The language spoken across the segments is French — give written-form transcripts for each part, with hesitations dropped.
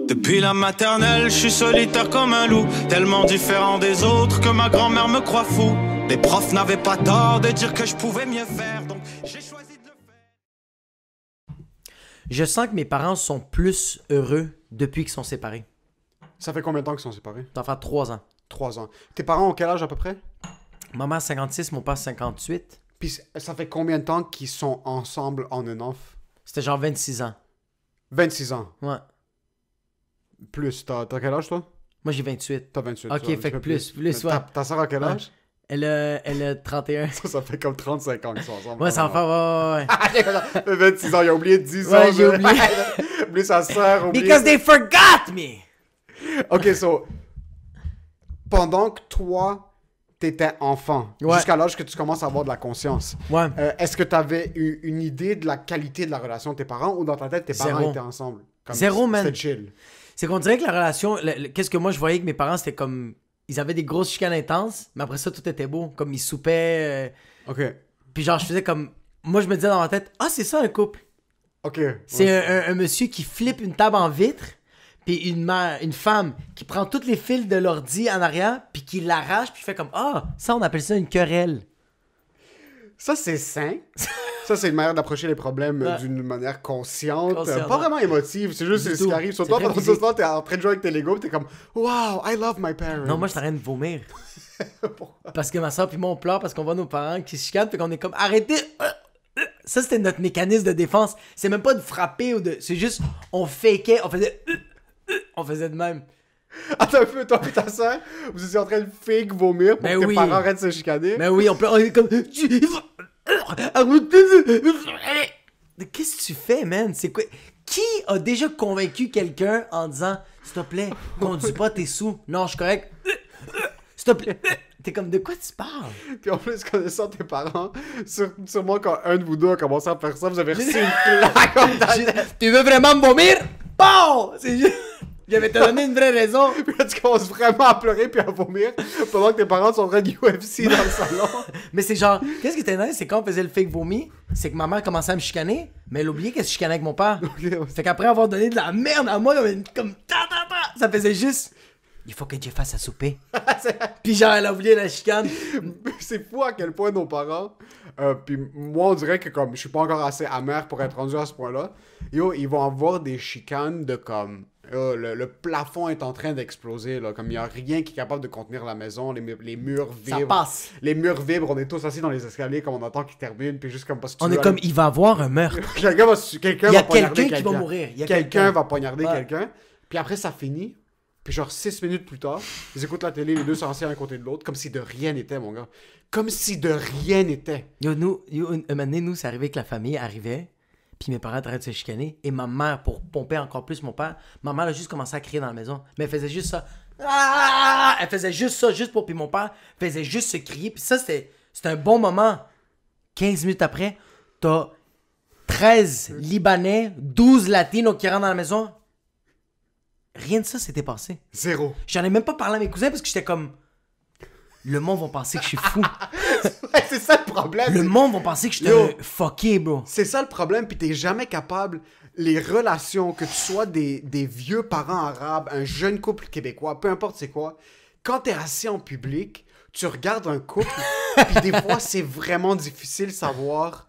Depuis la maternelle, je suis solitaire comme un loup, tellement différent des autres que ma grand-mère me croit fou. Les profs n'avaient pas tort de dire que je pouvais mieux faire, donc j'ai choisi de le faire. Je sens que mes parents sont plus heureux depuis qu'ils sont séparés. Ça fait combien de temps qu'ils sont séparés? Ça va faire 3 ans. 3 ans. Tes parents ont quel âge à peu près? Ma mère 56, mon père 58. Puis ça fait combien de temps qu'ils sont ensemble on and off? C'était genre 26 ans. 26 ans. Ouais. Plus. T'as quel âge, toi? Moi, j'ai 28. T'as 28. Ok, tu vois, fait que un plus, Mais ouais. Ta sœur a quel Ouais. âge? Elle a 31. Ça fait comme 35 ans qu'ils sont ensemble. Ouais, ça va faire... Ouais. 26 ans, il a oublié 10 ans. Ouais, j'ai oublié. Oublié sa sœur. Because they forgot me! Ok, so... Pendant que toi, t'étais enfant, Ouais. jusqu'à l'âge que tu commences à avoir de la conscience, Ouais. est-ce que t'avais eu une idée de la qualité de la relation de tes parents ou dans ta tête, tes parents Zéro. étaient ensemble? Comme Zéro, man. C'était chill. C'est qu'on dirait que la relation... Qu'est-ce que moi, je voyais que mes parents, c'était comme... Ils avaient des grosses chicanes intenses, mais après ça, tout était beau. Comme ils soupaient... Ok. Puis genre, je faisais comme... Moi, je me disais dans ma tête, ah, c'est ça un couple. Ok. C'est Ouais, un monsieur qui flippe une table en vitre, puis une femme qui prend tous les fils de l'ordi en arrière, puis qui l'arrache, puis fait comme, ah, ça, on appelle ça une querelle. Ça, c'est sain. Ça, c'est une manière d'approcher les problèmes Ouais. d'une manière consciente. Consciente, Pas ouais. vraiment émotive. C'est juste Du ce tout. qui arrive. Surtout C'est très pendant ce physique. temps, t'es en train de jouer avec tes Legos, pis t'es comme, wow, I love my parents. Non, moi, je suis en train de vomir. Pourquoi? Parce que ma soeur puis moi, on pleure parce qu'on voit nos parents qui se chicanent, puis qu'on est comme, arrêtez! Ça, c'était notre mécanisme de défense. C'est même pas de frapper ou de... C'est juste, on fakeait, on faisait... On faisait de même. Attends un peu, toi et ta soeur, vous étiez en train de fake vomir pour Ben que tes oui. parents arrêtent de se chicaner. Mais oui, on pleure, on est comme... Qu'est-ce que tu fais, man? C'est quoi? Qui a déjà convaincu quelqu'un en disant, s'il te plaît, conduis pas, t'es sous. Non, je suis correct. S'il te plaît. T'es comme, de quoi tu parles? Puis en plus, connaissant tes parents, sûrement quand un de vous deux a commencé à faire ça, vous avez reçu une claque comme dans la tête. Tu veux vraiment me vomir? Bon! C'est juste... J'avais te donné une vraie raison. Puis là, tu commences vraiment à pleurer puis à vomir pendant que tes parents sont en train de UFC dans le salon. Mais c'est genre, qu'est-ce qui était nice, c'est quand on faisait le fake vomi, c'est que ma mère commençait à me chicaner, mais elle oubliait qu'elle se chicanait avec mon père. Fait qu'après avoir donné de la merde à moi, comme ça faisait juste, il faut que Dieu fasse à souper. Puis genre, elle a oublié la chicane. C'est fou à quel point nos parents, puis moi on dirait que comme je suis pas encore assez amer pour être rendu à ce point-là, yo, ils vont avoir des chicanes de comme, le plafond est en train d'exploser, là, comme il y a rien qui est capable de contenir la maison, les murs Ça vibrent. passe. Les murs vibrent, on est tous assis dans les escaliers comme on attend qu'ils terminent, puis juste comme parce que On est comme, il va avoir un meurtre. quelqu'un va, Il y a poignarder quelqu'un qui va mourir. Il y a Quelqu'un va poignarder Ouais. quelqu'un, puis après ça finit. Puis genre 6 minutes plus tard, ils écoutent la télé, les deux sont assis à un côté de l'autre, comme si de rien n'était, mon gars. Comme si de rien n'était. Yo, un moment donné, nous, c'est arrivé que la famille arrivait, puis mes parents arrêtaient de se chicaner, et ma mère, pour pomper encore plus mon père, ma mère a juste commencé à crier dans la maison. Mais elle faisait juste ça. Ah! Elle faisait juste ça, juste pour... Puis mon père faisait juste se crier, puis ça, c'était un bon moment. 15 minutes après, t'as 13 Libanais, 12 Latinos qui rentrent dans la maison. Rien de ça s'était passé. Zéro. J'en ai même pas parlé à mes cousins parce que j'étais comme... Le monde va penser que je suis fou. Ouais, c'est ça le problème. Le monde va penser que je suis Yo. un fucké, bro. C'est ça le problème, puis t'es jamais capable, les relations, que tu sois des vieux parents arabes, un jeune couple québécois, peu importe c'est quoi, quand t'es assis en public, tu regardes un couple, puis des fois c'est vraiment difficile de savoir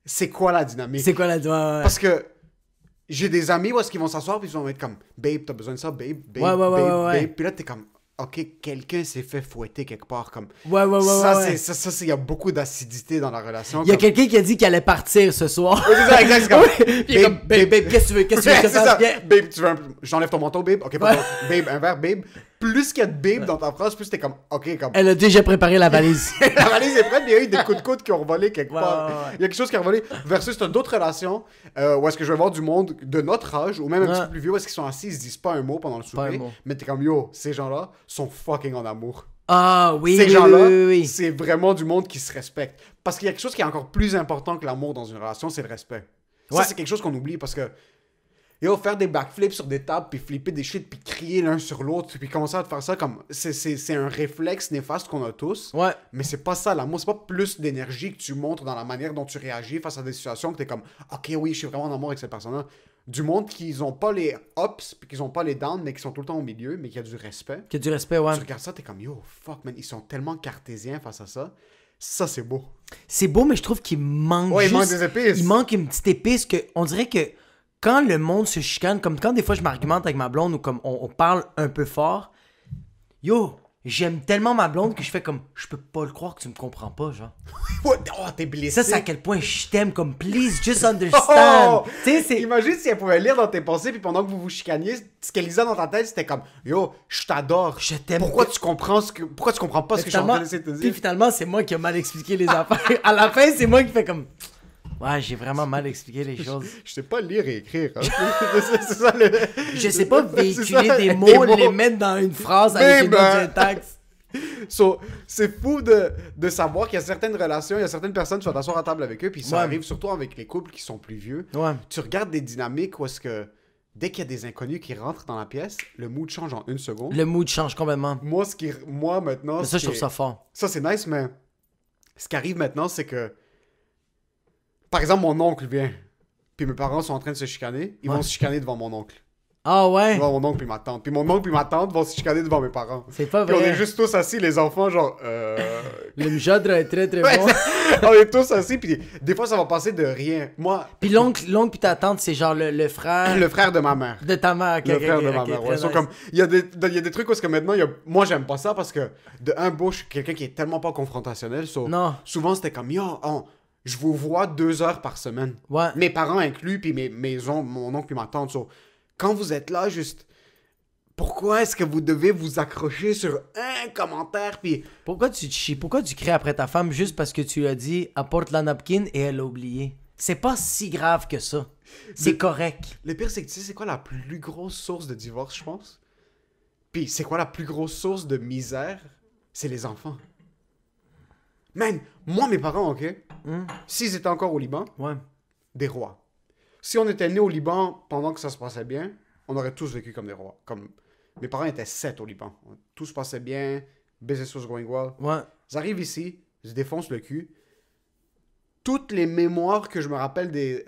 c'est quoi la dynamique. C'est quoi la... Ouais. Parce que j'ai des amis où est-ce qu'ils vont s'asseoir puis ils vont être comme babe, t'as besoin de ça, babe, babe, Ouais, babe, ouais. babe. Puis là t'es comme ok, quelqu'un s'est fait fouetter quelque part comme Ouais. ça il y a beaucoup d'acidité dans la relation. Il y a comme- quelqu'un qui a dit qu'il allait partir ce soir. Ouais, c'est ça, exact, c'est comme, Puis il est comme, babe, qu'est-ce que tu veux? Qu'est-ce que tu veux que je c'est ça. fasse? Viens. Babe, tu veux j'enlève ton manteau, babe? Ok, pas babe, un verre, babe. Plus qu'il y a de babe dans ta phrase, plus t'es comme, ok, comme, Elle a déjà préparé la valise. la valise est prête, mais il y a eu des coups de coude qui ont volé quelque Ouais, part. ouais. Il y a quelque chose qui a volé. Versus, t'as d'autres relations où est-ce que je vais voir du monde de notre âge, ou même un Ouais. petit peu plus vieux, où est-ce qu'ils sont assis, ils se disent pas un mot pendant le Pas un souper. mot. Mais t'es comme, yo, ces gens-là sont fucking en amour. Ah oui, Ces oui, gens-là, oui. c'est vraiment du monde qui se respecte. Parce qu'il y a quelque chose qui est encore plus important que l'amour dans une relation, c'est le respect. Ça, Ouais. c'est quelque chose qu'on oublie parce que yo, faire des backflips sur des tables, puis flipper des shit, puis crier l'un sur l'autre, puis commencer à te faire ça comme... C'est un réflexe néfaste qu'on a tous. Ouais. Mais c'est pas ça, l'amour. C'est pas plus d'énergie que tu montres dans la manière dont tu réagis face à des situations que t'es comme, ok, oui, je suis vraiment en amour avec cette personne-là. Du monde qui ont pas les ups, puis qui ont pas les downs, mais qui sont tout le temps au milieu, mais qui a du respect. Qu'il y a du respect, ouais. Tu regardes ça, t'es comme, yo, fuck, man, ils sont tellement cartésiens face à ça. Ça, c'est beau. C'est beau, mais je trouve qu'il manque Ouais, juste... il manque des épices. Il manque une petite épice que... On dirait que quand le monde se chicane, comme quand des fois je m'argumente avec ma blonde ou comme on parle un peu fort, yo, j'aime tellement ma blonde que je fais comme, je peux pas le croire que tu me comprends pas, genre. Oh, t'es blessé. Ça, c'est à quel point je t'aime, comme, please, just understand. Oh! Tu sais, c'est... Imagine si elle pouvait lire dans tes pensées, puis pendant que vous vous chicaniez, ce qu'elle lisait dans ta tête, c'était comme, yo, je t'adore. Je t'aime. Pourquoi tu comprends pas ce que je suis en train d'essayer de te Puis dire? finalement, c'est moi qui ai mal expliqué les affaires. À la fin, c'est moi qui fais comme... Ouais, j'ai vraiment mal expliqué les choses. Je sais pas lire et écrire. Hein? c'est ça le... Je sais pas C'est véhiculer ça, des mots, les mettre dans une phrase avec une autre syntaxe. So, c'est fou de savoir qu'il y a certaines relations, il y a certaines personnes, tu vas t'asseoir à table avec eux, puis ça Ouais. arrive surtout avec les couples qui sont plus vieux. Ouais. Tu regardes des dynamiques où est-ce que dès qu'il y a des inconnus qui rentrent dans la pièce, le mood change en une seconde. Le mood change complètement. Moi maintenant, Mais ça, je trouve ça fort. ça c'est nice, mais ce qui arrive maintenant, c'est que par exemple, mon oncle vient, puis mes parents sont en train de se chicaner, ils Ouais. vont se chicaner devant mon oncle. Ah ouais? Devant mon oncle et ma tante. Puis mon oncle et ma tante vont se chicaner devant mes parents. C'est pas Puis on est vrai. juste tous assis, les enfants, genre... Le mjadre est très très Ouais, bon. on est tous assis, puis des fois, ça va passer de rien. Moi, Puis l'oncle puis ta tante, c'est genre le frère le frère de ma mère. de ta mère. Le frère de ma mère, ouais. So, comme, il y a des trucs où est-ce que maintenant, moi, j'aime pas ça parce que, de un, je suis quelqu'un qui est tellement pas confrontationnel. So, Non. souvent, c'était comme, yo, je vous vois 2 heures par semaine. Ouais. Mes parents inclus, puis mon oncle puis ma tante. So, quand vous êtes là, juste... Pourquoi est-ce que vous devez vous accrocher sur un commentaire, puis... Pourquoi tu te chies? Pourquoi tu cries après ta femme juste parce que tu lui as dit apporte la napkin et elle a oublié? C'est pas si grave que ça. C'est correct. Le pire, c'est que tu sais, c'est quoi la plus grosse source de divorce, je pense? Puis, c'est quoi la plus grosse source de misère? C'est les enfants. Man, moi, mes parents, OK? S'ils étaient encore au Liban, Ouais. des rois. Si on était nés au Liban pendant que ça se passait bien, on aurait tous vécu comme des rois. Comme... Mes parents étaient 7 au Liban. Tout se passait bien, business was going well. Ouais. Ils arrivent ici, ils se défoncent le cul. Toutes les mémoires que je me rappelle des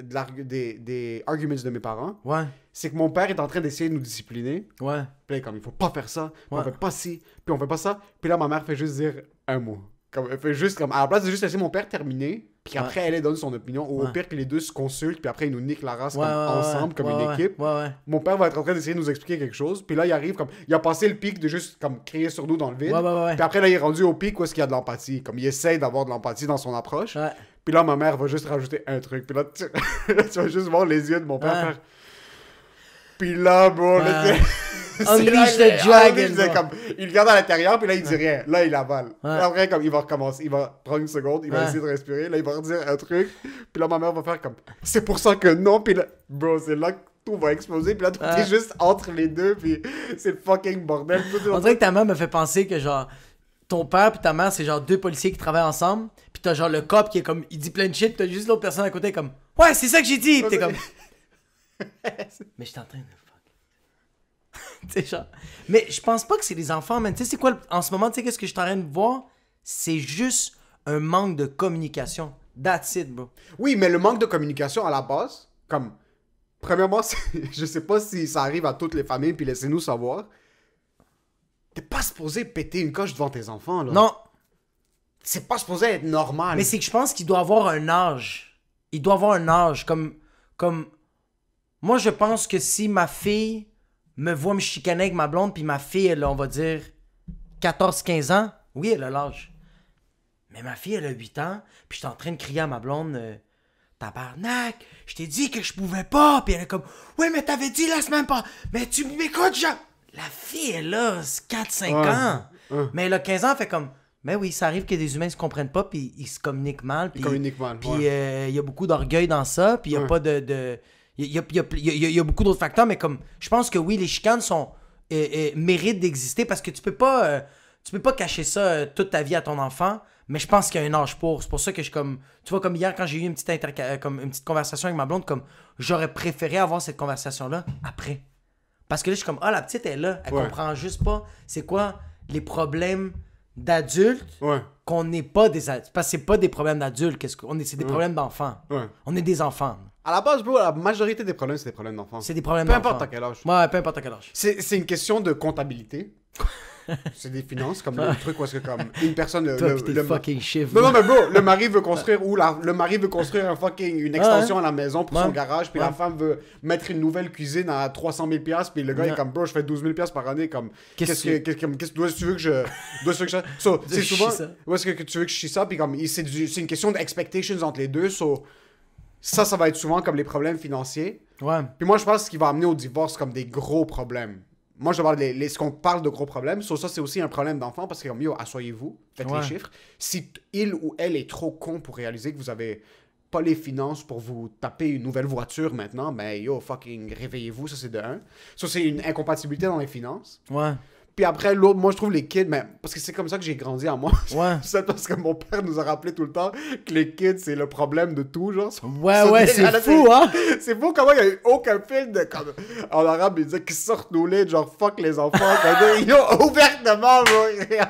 arguments de mes parents, Ouais. c'est que mon père est en train d'essayer de nous discipliner. Ouais. Puis là, comme, il faut pas faire ça, puis on Ouais. fait pas ci, puis on fait pas ça. Puis là, ma mère fait juste dire un mot. Comme, elle fait juste comme, à la place de juste laisser mon père terminer, puis après, elle donne son opinion, ou au Ouais. pire que les deux se consultent, puis après, ils nous niquent la race Ouais, comme, ouais, ensemble, comme ouais, une ouais. équipe. Ouais, ouais. Mon père va être en train d'essayer de nous expliquer quelque chose, puis là, il arrive comme, il a passé le pic de juste comme crier sur nous dans le vide. Ouais, ouais, ouais. Puis après, là, il est rendu au pic où est-ce qu'il y a de l'empathie. Comme, il essaye d'avoir de l'empathie dans son approche. Ouais. Puis là, ma mère va juste rajouter un truc. Puis là, tu, là, tu vas juste voir les yeux de mon père Ouais. faire... Puis là, bro, là, Ouais. c'est Unleash là, the dragon, c'est bro. comme, il regarde à l'intérieur, puis là, il dit rien. Là, il avale. Ouais. Et après, comme, il va recommencer. Il va prendre une seconde, il va Ouais. essayer de respirer. Là, il va redire un truc. Puis là, ma mère va faire comme, c'est pour ça que non. Puis là, bro, c'est là que tout va exploser. Puis là, tout Ouais. est juste entre les deux. Puis c'est le fucking bordel. Tout est On dirait que ta mère me fait penser que genre ton père puis ta mère c'est genre deux policiers qui travaillent ensemble puis t'as genre le cop qui est comme il dit plein de shit pis t'as juste l'autre personne à côté comme ouais c'est ça que j'ai dit pis t'es comme mais j'étais en train de fuck tu sais genre mais je pense pas que c'est les enfants man tu sais c'est quoi en ce moment tu sais qu'est-ce que je suis en train de voir c'est juste un manque de communication that's it bro Oui, mais le manque de communication à la base, comme, premièrement, je sais pas si ça arrive à toutes les familles, puis laissez-nous savoir. T'es pas supposé péter une coche devant tes enfants, là. non C'est pas supposé être normal. mais c'est que je pense qu'il doit avoir un âge. Il doit avoir un âge. Comme... Moi, je pense que si ma fille me voit me chicaner avec ma blonde, puis ma fille, elle a, on va dire, 14-15 ans, oui, elle a l'âge. Mais ma fille, elle a 8 ans, puis je suis en train de crier à ma blonde, tabarnak, je t'ai dit que je pouvais pas. Puis elle est comme, oui, mais t'avais dit la semaine pas. Mais tu m'écoutes, genre. La fille, elle a 4-5 Ouais. ans. Ouais. Mais elle a 15 ans, elle fait comme, mais oui, ça arrive que des humains se comprennent pas, puis ils se communiquent mal. Puis, communiquent mal, Puis ouais. il y a beaucoup d'orgueil dans ça, puis il y a Ouais. pas de il y a beaucoup d'autres facteurs, mais comme, je pense que oui, les chicanes sont méritent d'exister parce que tu peux pas cacher ça toute ta vie à ton enfant. Mais je pense qu'il y a un âge pour. C'est pour ça que je comme. Tu vois, comme hier, quand j'ai eu une petite conversation avec ma blonde, comme j'aurais préféré avoir cette conversation-là après. Parce que là, je suis comme, ah, la petite est là. Elle Ouais. comprend juste pas c'est quoi les problèmes d'adultes Ouais. qu'on n'est pas des adultes. Parce que c'est pas des problèmes d'adultes, c'est des problèmes d'enfants. Ouais. On est des enfants. À la base, bro, la majorité des problèmes, c'est des problèmes d'enfants. C'est des problèmes Peu d'enfants. importe à quel âge. Ouais, peu importe à quel âge. C'est une question de comptabilité. C'est des finances, comme le truc où est-ce que comme une personne... Toi, pis tes fucking chiffres. Non, mais bro, le mari veut construire le mari veut construire une extension à la maison pour son garage, puis la femme veut mettre une nouvelle cuisine à 300 000 $, puis le gars est comme, bro, je fais 12 000 $ par année, comme, qu'est-ce que tu veux que je... So, c'est souvent... Où est-ce que tu veux que je chie ça, puis comme, c'est une question d'expectations entre les deux, so, ça va être souvent comme les problèmes financiers. Ouais. Puis moi, je pense qu'il va amener au divorce comme des gros problèmes. Moi, je parle ce qu'on parle de gros problèmes. Ça, c'est aussi un problème d'enfant parce que, comme, yo, asseyez-vous, faites les chiffres. Si il ou elle est trop con pour réaliser que vous avez pas les finances pour vous taper une nouvelle voiture maintenant, ben, yo, fucking réveillez-vous, ça, c'est de un. Ça, c'est une incompatibilité dans les finances. Ouais. Puis après, l'autre, moi, je trouve les kids, mais parce que c'est comme ça que j'ai grandi à moi. Ouais. C'est parce que mon père nous a rappelé tout le temps que les kids, c'est le problème de tout, genre. Ouais, c'est fou, hein? C'est fou comment il n'y a eu aucun film de... Comme, en arabe, il disait qu'ils sortent nous lits, genre, fuck les enfants. Yo, ouvertement, bro.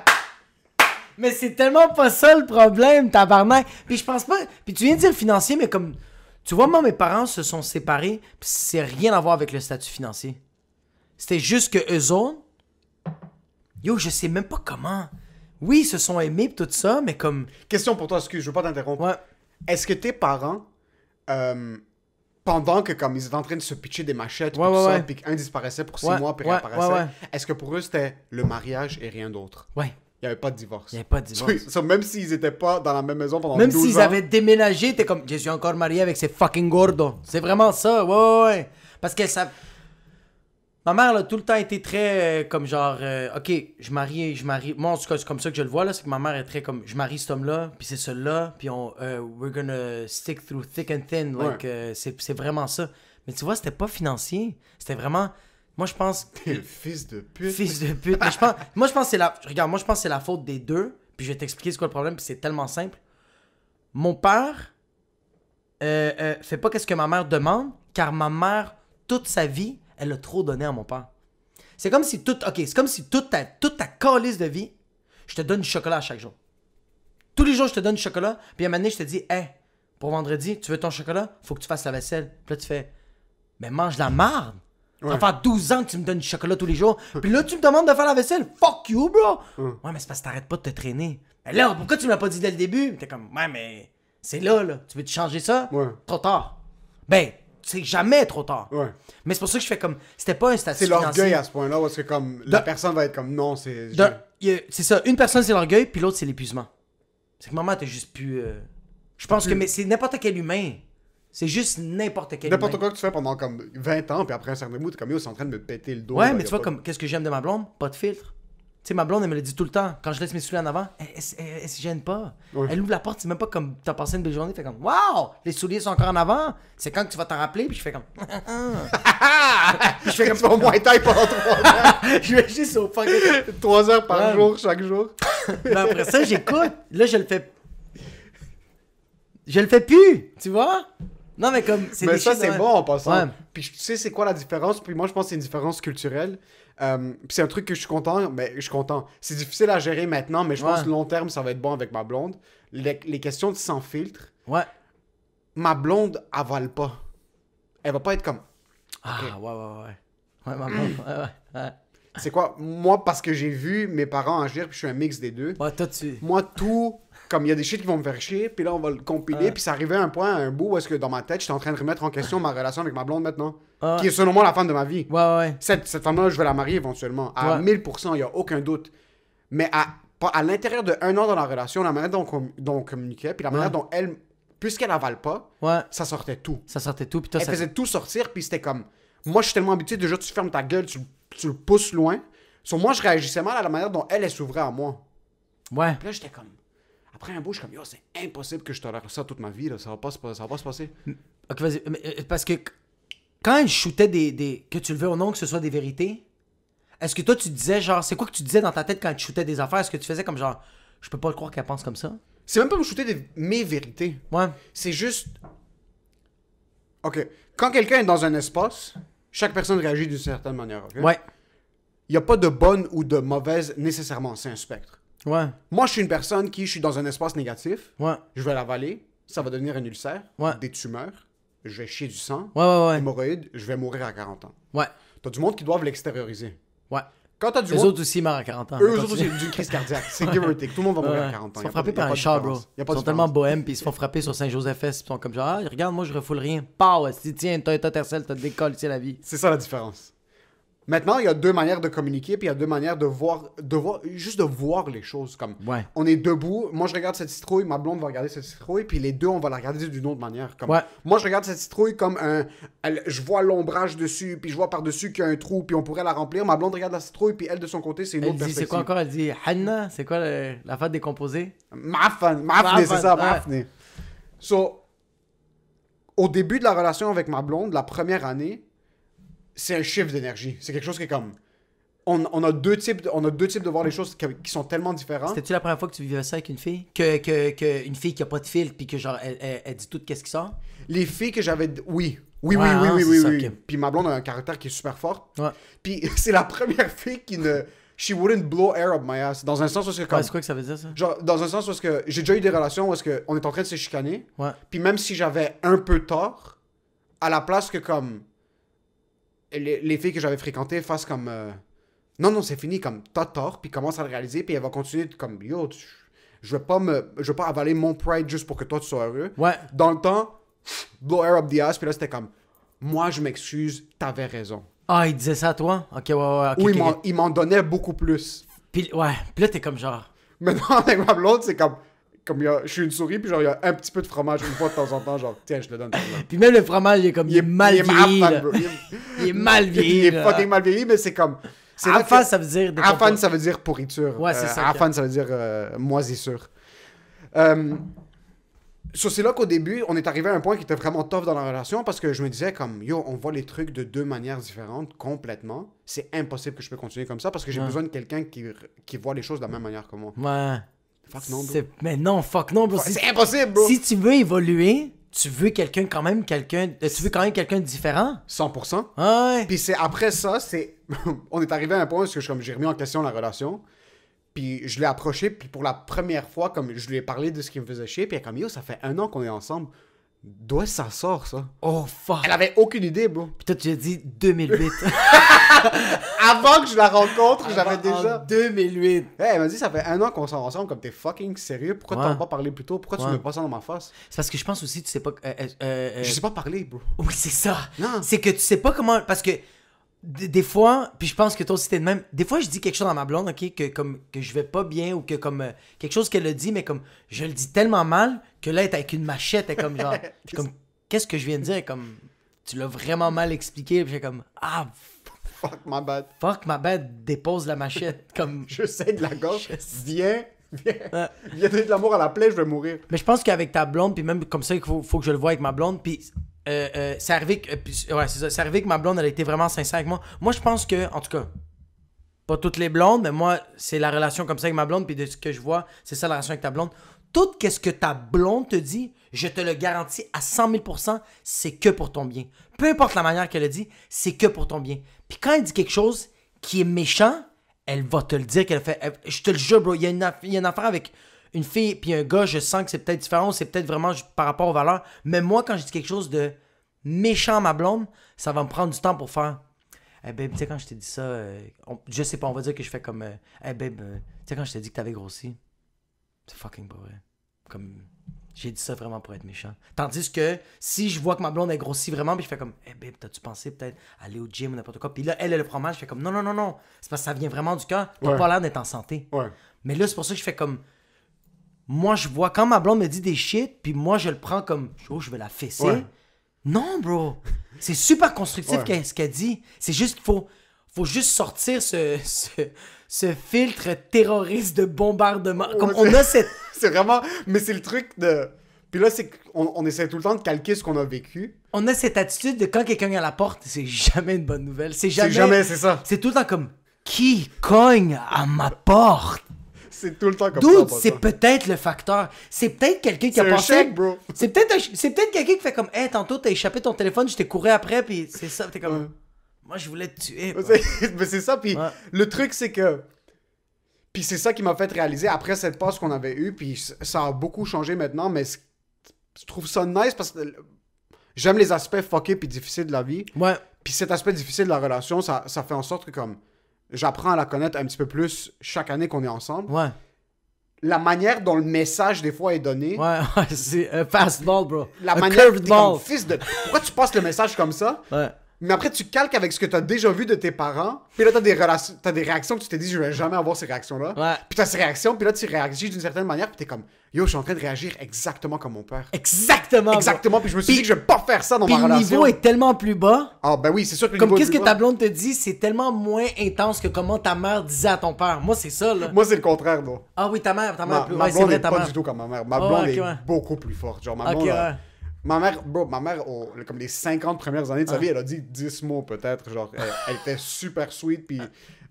Mais c'est tellement pas ça le problème, tabarnak. Puis je pense pas... Puis tu viens de dire financier, mais comme... Tu vois, moi, mes parents se sont séparés, puis c'est rien à voir avec le statut financier. C'était juste que eux autres... Yo, je sais même pas comment. Oui, ils se sont aimés pis tout ça, mais comme... Question pour toi, excuse, je veux pas t'interrompre. Ouais. Est-ce que tes parents, pendant que comme ils étaient en train de se pitcher des machettes, ça, puis qu'un disparaissait pour 6 mois, puis réapparaissait, est-ce que pour eux, c'était le mariage et rien d'autre? Ouais. Il n'y avait pas de divorce. Il n'y avait pas de divorce. Même s'ils étaient pas dans la même maison pendant 12 ans. Même s'ils avaient déménagé, t'es comme, je suis encore marié avec ces fucking gordos. C'est vraiment ça, ouais. Parce que ça... Ma mère, là, tout le temps été très comme genre, ok, je marie. Moi, en tout cas, c'est comme ça que je le vois, là. C'est que ma mère est très comme, je marie cet homme-là, puis c'est celui-là, puis we're gonna stick through thick and thin. Like, c'est vraiment ça. Mais tu vois, c'était pas financier. C'était vraiment. Moi, je pense. Fils de pute. Fils de pute. Mais je pense. Moi, je pense que c'est la. Regarde, moi, je pense que c'est la faute des deux. Puis je vais t'expliquer c'est quoi le problème, puis c'est tellement simple. Mon père fait pas qu'est-ce que ma mère demande, car ma mère, toute sa vie, elle a trop donné à mon père. C'est comme si toute ta calice de vie, je te donne du chocolat à chaque jour. Tous les jours, je te donne du chocolat, puis à un moment donné, je te dis, hey, pour vendredi, tu veux ton chocolat? Faut que tu fasses la vaisselle. Puis là, tu fais, mais mange la marde. Ça fait 12 ans que tu me donnes du chocolat tous les jours. Puis là, tu me demandes de faire la vaisselle. Fuck you, bro. Ouais, mais c'est parce que t'arrêtes pas de te traîner. Mais là, pourquoi tu me l'as pas dit dès le début? T'es comme, ouais, mais c'est là. Tu veux-tu changer ça? Ouais. Trop tard. Ben, c'est jamais trop tard. Ouais. Mais c'est pour ça que je fais comme, c'était pas un statut C'est financier. l'orgueil à ce point-là, parce que comme la personne va être comme, non, c'est... C'est ça, une personne c'est l'orgueil, puis l'autre c'est l'épuisement. C'est que maman t'es juste plus... Je pense que mais c'est n'importe quel humain. C'est juste n'importe quel N'importe humain. quoi que tu fais pendant comme 20 ans, puis après un certain bout, t'es comme, yo, c'est en train de me péter le dos. Ouais, là, mais tu vois, comme, qu'est-ce que j'aime de ma blonde? Pas de filtre. Tu sais, ma blonde, elle me le dit tout le temps. Quand je laisse mes souliers en avant, elle se gêne pas. Ouais. Elle ouvre la porte, c'est même pas comme t'as passé une belle journée, fait comme, waouh, les souliers sont encore en avant. C'est quand que tu vas t'en rappeler, puis je fais comme, puis je fais comme, tu vas moins taille pendant 3 heures. Je vais juste au fucking 3 heures par jour, chaque jour. Mais après ça, j'écoute. Là, je le fais. Je le fais plus, tu vois? Non, mais comme, c'est mais ça, c'est bon en passant. Ouais. Puis tu sais, c'est quoi la différence? Puis moi, je pense que c'est une différence culturelle. Puis c'est un truc que je suis content, mais je suis content. C'est difficile à gérer maintenant, mais je pense que long terme, ça va être bon avec ma blonde. Les questions de sans filtre. Ouais. Ma blonde avale pas. Elle va pas être comme... Ah, okay. Ouais, ma blonde, ouais. C'est quoi? Moi, parce que j'ai vu mes parents agir, puis je suis un mix des deux. Ouais, toi, tu... Moi, tout... Comme il y a des shit qui vont me faire chier, puis là, on va le compiler, puis ça arrivait à un point, à un bout, où est-ce que dans ma tête, j'étais en train de remettre en question ma relation avec ma blonde maintenant. Qui est selon moi la femme de ma vie. Ouais. Cette femme-là, je vais la marier éventuellement. À 1000%, il n'y a aucun doute. Mais à l'intérieur de 1 an dans la relation, la manière dont on communiquait, puis la manière dont elle... Puisqu'elle avale pas, ça sortait tout. Puis toi, elle faisait tout sortir, puis c'était comme... Moi, je suis tellement habitué, déjà, tu fermes ta gueule, tu le pousses loin. Sur moi, je réagissais mal à la manière dont elle s'ouvrait à moi. Ouais. Puis là, j'étais comme... Après un bout, je suis comme, yo, c'est impossible que je tolère ça toute ma vie, là. Ça va pas se passer. Ok, vas-y. Parce que quand elle shootait que tu le veux ou non, que ce soit des vérités, est-ce que toi, tu disais, genre, c'est quoi que tu disais dans ta tête quand tu shootais des affaires? Est-ce que tu faisais comme, genre, je peux pas le croire qu'elle pense comme ça? C'est même pas me shooter mes vérités. Ouais. C'est juste... Ok. Quand quelqu'un est dans un espace, chaque personne réagit d'une certaine manière, ok? Ouais. Il n'y a pas de bonne ou de mauvaise nécessairement. C'est un spectre. Ouais. Moi, je suis une personne qui, je suis dans un espace négatif, Ouais. je vais l'avaler, ça va devenir un ulcère, Ouais. des tumeurs, je vais chier du sang, Ouais. hémorroïdes, je vais mourir à 40 ans. Ouais. T'as du monde qui doivent l'extérioriser. Ouais. Quand t'as du Eux monde... autres aussi meurent à 40 ans. Eux autres aussi, d'une crise cardiaque. C'est give or take. Tout le monde va mourir Ouais. à 40 ans. Ils se Y a font pas frapper de- y a par pas un de char, bro. différence. Y a Ils pas de sont tellement différence. bohèmes, puis ils se font frapper sur Saint-Joseph-Est, puis ils sont comme genre, ah, regarde, moi je refoule rien. Pow, si tiens, Toyota Tercel, t'as décollé, c'est la vie. C'est ça la différence. Maintenant, il y a deux manières de communiquer, puis il y a deux manières de voir, juste de voir les choses. Comme, Ouais. on est debout, moi je regarde cette citrouille, ma blonde va regarder cette citrouille, puis les deux, on va la regarder d'une autre manière. Comme, Ouais. moi, je regarde cette citrouille comme je vois l'ombrage dessus, puis je vois par-dessus qu'il y a un trou, puis on pourrait la remplir. Ma blonde regarde la citrouille, puis elle, de son côté, c'est une Elle autre dit, c'est perspective. quoi encore? Elle dit, Hanna, c'est quoi la fête des composés? Mafne, c'est ça, Ouais. mafne. So, au début de la relation avec ma blonde, la première année, c'est un chiffre d'énergie. C'est quelque chose qui est comme... On a deux types de voir les choses qui sont tellement différents. C'était-tu la première fois que tu vivais ça avec une fille? Une fille qui a pas de filtre, puis que genre, elle dit tout qu'est-ce qui sort? Les filles que j'avais... Oui. Oui. Ouais, hein, c'est ça, ok. Puis ma blonde a un caractère qui est super fort. Ouais. Puis c'est la première fille qui ne... She wouldn't blow air up my ass. Dans un sens où c'est comme... Ouais, c'est quoi que ça veut dire, ça? Genre, dans un sens où est-ce que j'ai déjà eu des relations où est-ce que on est en train de se chicaner. Ouais. Puis même si j'avais un peu tort, à la place que comme les filles que j'avais fréquentées fassent comme non, c'est fini, comme t'as tort, puis commence à le réaliser, puis elle va continuer comme yo, je vais pas avaler mon pride juste pour que toi tu sois heureux. Ouais. Dans le temps, blow air up the ass, puis là c'était comme moi je m'excuse, t'avais raison. Ah, il disait ça à toi? Ok, ouais, ok. Oui, ok. il m'en donnait beaucoup plus. Puis, ouais. Puis là, t'es comme genre... Maintenant, avec ma blonde, c'est comme je suis une souris, puis genre, il y a un petit peu de fromage une fois de temps en temps, genre, tiens, je te donne. Puis même le fromage, il est comme... Il est mal vieilli, là. bro. Il est mal vieilli, Il est là. fucking mal vieilli, mais c'est comme... c'est là Afan, que- ça veut dire... Afan, ça veut dire pourriture. Ouais, c'est ça, Afan, ça veut dire moisissure. So, c'est là qu'au début, on est arrivé à un point qui était vraiment tough dans la relation parce que je me disais comme, yo, on voit les trucs de deux manières différentes complètement. C'est impossible que je peux continuer comme ça parce que j'ai Ouais. besoin de quelqu'un qui voit les choses de la même manière que moi. Ouais. Fuck non, bro. Mais non, fuck non, bro. Ouais, c'est impossible, bro. Si tu veux évoluer, tu veux tu veux quand même quelqu'un de différent. 100%. Ah ouais. Puis c'est après ça, on est arrivé à un point où j'ai remis en question la relation. Puis je l'ai approché, puis pour la première fois, comme je lui ai parlé de ce qui me faisait chier, puis elle est comme, yo, ça fait 1 an qu'on est ensemble. D'où est-ce que ça sort, ça? Oh fuck. Elle avait aucune idée, bro. Puis toi, tu as dit 2008. Avant que je la rencontre, j'avais En déjà... 2008. Hey, elle m'a dit, ça fait 1 an qu'on sort ensemble, comme t'es fucking sérieux. Pourquoi t'en as pas parlé plus tôt? Pourquoi tu Ouais. me pas ça dans ma face? C'est parce que je pense aussi, tu sais pas... Je sais pas parler, bro. Oui, c'est ça. Non. C'est que tu sais pas comment... Parce que des fois, puis je pense que toi aussi t'es de même, des fois je dis quelque chose à ma blonde, ok, que je vais pas bien ou que comme quelque chose qu'elle a dit, mais comme je le dis tellement mal que là elle est avec une machette, elle est comme genre... je suis comme, qu'est-ce que je viens de dire? Comme, tu l'as vraiment mal expliqué, puis j'ai comme, ah, Fuck, my bad. fuck ma bête, dépose la machette, comme... Je sais de la gorge. Je sais. Viens. Ouais. Viens donner de l'amour à la plaie, je vais mourir. Mais je pense qu'avec ta blonde, puis même comme ça, il faut que je le voie avec ma blonde, puis c'est arrivé que... ouais, c'est ça. C'est arrivé que ma blonde, elle a été vraiment sincère avec moi. Moi, je pense que, en tout cas, pas toutes les blondes, mais moi, c'est la relation comme ça avec ma blonde, puis de ce que je vois, c'est ça la relation avec ta blonde. Tout ce que ta blonde te dit, je te le garantis à 100 000%, c'est que pour ton bien. Peu importe la manière qu'elle le dit, c'est que pour ton bien. Puis quand elle dit quelque chose qui est méchant, elle va te le dire qu'elle fait... je te le jure, bro, il y a une affaire avec une fille puis un gars, je sens que c'est peut-être différent, c'est peut-être vraiment par rapport aux valeurs. Mais moi, quand je dis quelque chose de méchant à ma blonde, ça va me prendre du temps pour faire... Hey babe, tu sais, quand je t'ai dit ça, je sais pas, on va dire que je fais comme... Hey babe, tu sais, quand je t'ai dit que t'avais grossi, c'est fucking pas vrai. Comme... J'ai dit ça vraiment pour être méchant. Tandis que si je vois que ma blonde est grossie vraiment, puis je fais comme, hey babe, t'as-tu pensé peut-être aller au gym ou n'importe quoi? Puis là, elle le fromage, je fais comme, non. C'est parce que ça vient vraiment du cœur. T'as Ouais. pas l'air d'être en santé. Ouais. Mais là, c'est pour ça que je fais comme, moi, je vois quand ma blonde me dit des shit, puis moi, je le prends comme, oh, je vais la fesser. Ouais. Non, bro. C'est super constructif Ouais. ce qu'elle dit. C'est juste qu'il faut juste sortir ce filtre terroriste de bombardement. Comme Ouais, on a cette... C'est vraiment... Mais c'est le truc de... Puis là, c'est qu'on essaie tout le temps de calquer ce qu'on a vécu. On a cette attitude de quand quelqu'un est à la porte, c'est jamais une bonne nouvelle. C'est C'est jamais... c'est ça. C'est tout le temps comme, qui cogne à ma porte? C'est tout le temps comme Dude, ça. c'est peut-être le facteur. C'est peut-être quelqu'un qui a C'est un passé... chèque, bro. C'est peut-être quelqu'un qui fait comme, hey, tantôt t'as échappé ton téléphone, je t'ai couru après, puis c'est ça. T'es comme, Ouais. moi je voulais te tuer. bro. Mais c'est ça, puis Ouais. le truc, c'est que... Puis c'est ça qui m'a fait réaliser, après cette passe qu'on avait eue, puis ça a beaucoup changé maintenant, mais je trouve ça nice parce que j'aime les aspects fuckés puis difficiles de la vie. Ouais. Puis cet aspect difficile de la relation, ça fait en sorte que comme j'apprends à la connaître un petit peu plus chaque année qu'on est ensemble. Ouais. La manière dont le message des fois est donné. Ouais, c'est un fastball, bro. La un manière curved t'es comme, ball. fils de... Pourquoi tu passes le message comme ça? Ouais. Mais après, tu calques avec ce que tu as déjà vu de tes parents. Puis là, t'as des réactions que tu t'es dit, je vais jamais avoir ces réactions-là. Ouais. Puis t'as ces réactions, puis là, tu réagis d'une certaine manière, puis t'es comme, yo, je suis en train de réagir exactement comme mon père. Exactement. bro. Exactement, puis je me suis dit que je vais pas faire ça dans Puis ma le relation. niveau est tellement plus bas. Ah, ben oui, c'est sûr que le Comme niveau est qu'est-ce plus que bas. ta blonde te dit, c'est tellement moins intense que comment ta mère disait à ton père. Moi, c'est ça, là. Moi, c'est le contraire, non. Ah oui, ta mère Ma plus. ma Ouais, c'est blonde vrai, est ta pas mère. du tout comme ma mère. Ma Oh, blonde ok, est ouais. beaucoup plus forte. Genre, ma Ok, blonde, ouais. ma mère, comme les 50 premières années de sa vie, elle a dit 10 mots peut-être. Genre, elle était super sweet, puis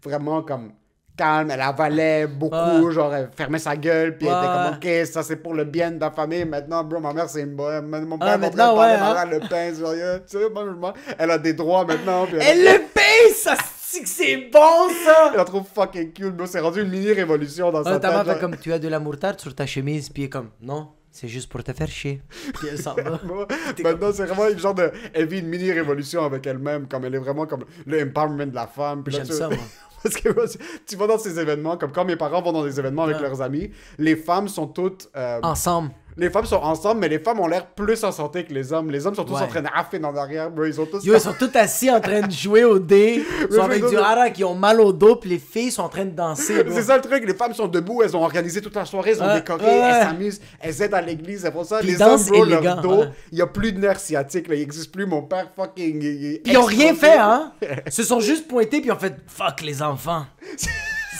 vraiment comme calme, elle avalait beaucoup, genre, elle fermait sa gueule, puis elle était comme, ok, ça c'est pour le bien de la famille. Maintenant, bro, ma mère c'est une bohème. Mon père m'a maintenant, parler, ouais, ma hein. mère le pain, sérieux. Tu sais, moi, elle a des droits maintenant. Puis Elle le paye, ça, c'est que c'est bon, ça. elle la trouve fucking cute, bro. C'est rendu une mini-révolution dans sa Ta mère tête. fait genre. comme, tu as de la moutarde sur ta chemise, puis elle est comme, non, c'est juste pour te faire chier. Puis elle s'en va. Bon, maintenant, c'est vraiment une genre de... Elle vit une mini-révolution avec elle-même, comme elle est vraiment comme le empowerment de la femme. Puis là, J'aime ça, moi. Parce que moi, tu vas dans ces événements, comme quand mes parents vont dans des événements avec leurs amis, les femmes sont toutes... Ensemble. Les femmes sont ensemble, mais les femmes ont l'air plus en santé que les hommes. Les hommes sont tous Ouais. en train de raffer en arrière, bro. Ils sont tous... Yo, ils sont tous assis en train de jouer au dé. Ils sont avec du harak, ils ont mal au dos, puis les filles sont en train de danser. bro. C'est ça le truc, les femmes sont debout, elles ont organisé toute la soirée, elles ont Ouais, décoré, ouais. elles s'amusent, elles aident à l'église, elles font ça. Puis Les ils dansent hommes, bro, leur élégant, dos, ouais. il y a plus de nerfs sciatiques, là, il existe plus. Mon père, fucking... Puis ils ont rien fait, hein. Ils se sont juste pointés, puis ils ont fait fuck les enfants.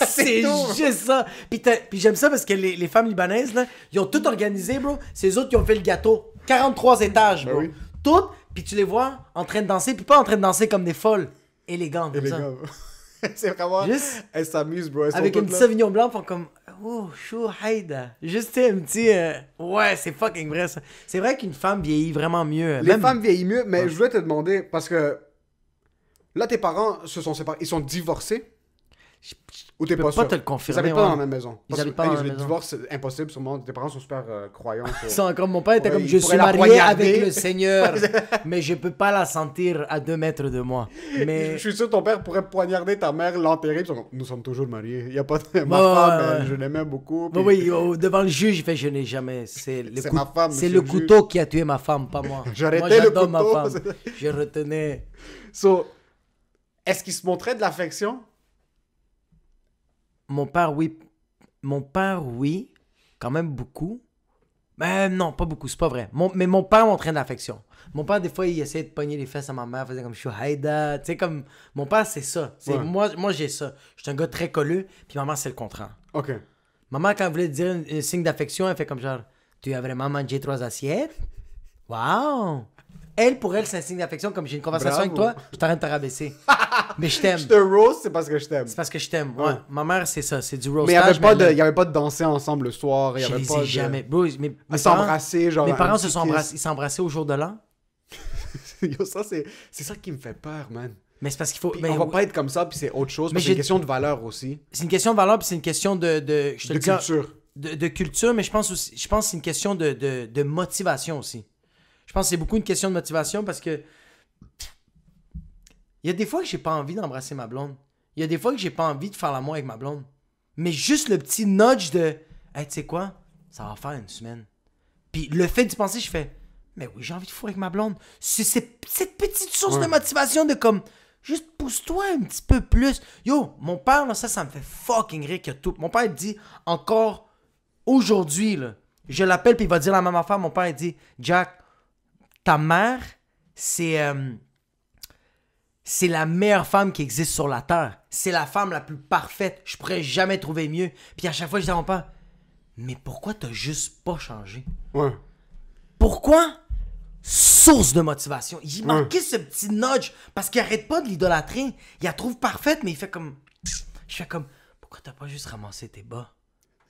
C'est tout. juste ça. Puis j'aime ça parce que les femmes libanaises, là, ils ont tout organisé, bro. C'est eux autres qui ont fait le gâteau. 43 étages, bro. Ben oui. Toutes, puis tu les vois en train de danser, puis pas en train de danser comme des folles. Élégantes, Et comme les ça. gars, c'est vraiment... Juste Elles s'amusent, bro. Elles sont avec une toutes petite là. Sauvignon blanc, font comme oh, chou, haïda. Juste tu sais, un petit. Ouais, c'est fucking vrai ça. C'est vrai qu'une femme vieillit vraiment mieux. Les femmes vieillissent mieux, mais je voulais te demander, parce que là, tes parents se sont séparés. Ils sont divorcés? Ou t'es peux pas pas sûr? te le Ils confirmer, habitent pas ouais. dans la même maison. Ils habitent pas dans la Le maison. divorce, c'est impossible, sûrement. Tes parents sont super croyants. Ils sont comme mon père était Ouais, comme il je pourrait suis la marié poignarder. avec le Seigneur, mais je peux pas la sentir à 2 mètres de moi. Mais Je suis sûr que ton père pourrait poignarder ta mère, l'enterrer. Puis ils sont comme, nous sommes toujours mariés. Il y a pas de... Ma Ouais, femme, ouais, ouais. je l'aimais beaucoup. bon, puis- oui, devant le juge, il fait je n'ai jamais. C'est C'est ma femme, c'est monsieur le le couteau qui a tué ma femme, pas moi. J'arrêtais Moi, le j'adore ma couteau, femme. c'est- Je retenais. So, est-ce qu'ils se montraient de l'affection? Mon père, oui. Mon père, oui. Quand même beaucoup. Mais non, pas beaucoup, c'est pas vrai. Mais mon père montrait de l'affection. Mon père, des fois, il essayait de pogner les fesses à ma mère, faisait comme je suis haïda. Tu sais, comme. Mon père, c'est ça. Ouais. Moi, j'ai ça. Je suis un gars très colleux, puis maman, c'est le contraire. Ok. Maman, quand elle voulait dire un signe d'affection, elle fait comme genre tu as vraiment mangé 3 assiettes? Waouh! Elle, pour elle, c'est un signe d'affection. Comme j'ai une conversation Bravo. avec toi, je t'arrête de te rabaisser. Mais je t'aime. Je te roast, c'est parce que je t'aime. C'est parce que je t'aime. Ouais. Ouais. Ma mère, c'est ça. C'est du Mais il n'y roastage. avait pas de danser ensemble le soir. Il y Je avait les pas ai de... jamais. Bro, mes parents, S'embrasser, genre. mes un parents petit se sont kiss. embrassés. Ils s'embrassaient au jour de l'an. Yo, ça, c'est ça qui me fait peur, man. Mais c'est parce qu'il faut. Puis mais on va oui, pas être comme ça, puis c'est autre chose. Mais parce que c'est une j'ai- question de valeur aussi. c'est une question de valeur, puis c'est une question de je te De le dis, culture. de culture, mais je pense que c'est une question de motivation aussi. Je pense que c'est beaucoup une question de motivation parce que il y a des fois que j'ai pas envie d'embrasser ma blonde. Il y a des fois que j'ai pas envie de faire l'amour avec ma blonde. Mais juste le petit nudge de hey, tu sais quoi? Ça va faire une semaine. Puis le fait d'y penser, je fais mais oui, j'ai envie de fourrer avec ma blonde. C'est cette petite source de motivation de comme juste pousse-toi un petit peu plus. Yo, mon père, là, ça me fait fucking rire que tout. Mon père, il dit encore aujourd'hui, là, je l'appelle, puis il va dire la même affaire. Mon père, il dit Jack, ta mère, c'est la meilleure femme qui existe sur la terre. C'est la femme la plus parfaite. Je pourrais jamais trouver mieux. Puis à chaque fois, je dis à mon père, mais pourquoi t'as juste pas changé? Ouais. Pourquoi? Source de motivation. Il manquait ce petit nudge parce qu'il arrête pas de l'idolâtrer. Il la trouve parfaite, mais il fait comme. Je fais comme. Pourquoi t'as pas juste ramassé tes bas?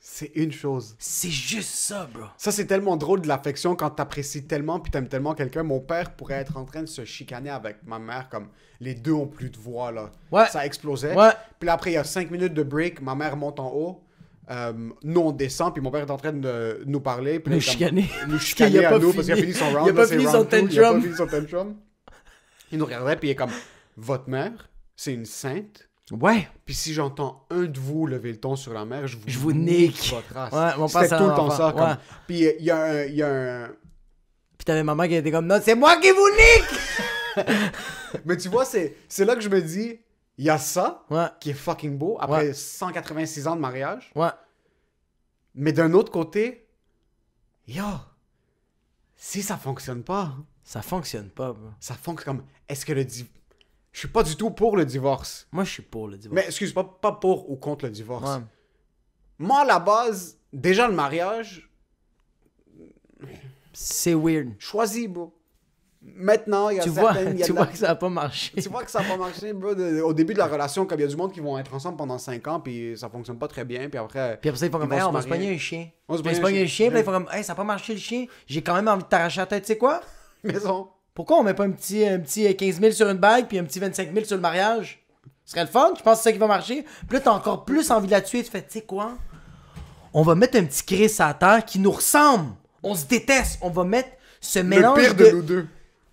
C'est une chose. C'est juste ça, bro. Ça, c'est tellement drôle de l'affection quand t'apprécies tellement puis t'aimes tellement quelqu'un. Mon père pourrait être en train de se chicaner avec ma mère comme les deux ont plus de voix, là. Ouais. Ça explosait. Ouais. Puis là, après, il y a 5 minutes de break. Ma mère monte en haut. Nous, on descend. Puis mon père est en train de nous parler. Puis Nous là, chicaner. Nous chicaner Parce qu'il a à pas nous parce qu'il a fini. fini son round. Il a là, pas c'est fini round son two. Il a tantrum. pas fini son tantrum. Il nous regardait puis il est comme, votre mère, c'est une sainte. Ouais. Puis si j'entends un de vous lever le ton sur la mère, je vous nique. votre race. Ouais, mon père, C'était c'est tout un le temps enfant. ça. Comme... Ouais. Puis il y a un... Puis t'avais maman qui était comme, non, c'est moi qui vous nique! Mais tu vois, c'est là que je me dis, il y a ça Ouais. qui est fucking beau après Ouais. 186 ans de mariage. Ouais. Mais d'un autre côté, yo, si ça fonctionne pas, Ça fonctionne pas, bro. ça fonctionne comme, est-ce que je suis pas du tout pour le divorce. Moi, je suis pour le divorce. Mais excuse, pas pour ou contre le divorce. Ouais. Moi, à la base, déjà le mariage, C'est weird. choisis, bro. Maintenant, il y a Tu vois, certaines... il y a tu de vois la- que ça a pas marché. Tu vois que ça n'a pas marché, bro. Au début de la relation, comme il y a du monde qui vont être ensemble pendant 5 ans, puis ça fonctionne pas très bien, puis après... Puis après ça, ils font comme, vont hey, se on va se marier. pogner un chien. On se Puis ils se pogne pognent un chien, puis là, ils font comme, hey, ça a pas marché le chien. J'ai quand même envie de t'arracher la tête, tu sais quoi? Maison. Pourquoi on met pas un petit 15 000 sur une bague, puis un petit 25 000 sur le mariage? Ce serait le fun, je pense que c'est ça qui va marcher. Puis là, t'as encore plus envie de la tuer, tu fais, tu sais quoi? On va mettre un petit Chris à terre qui nous ressemble. On se déteste. On va mettre ce mélange Le pire de nous deux.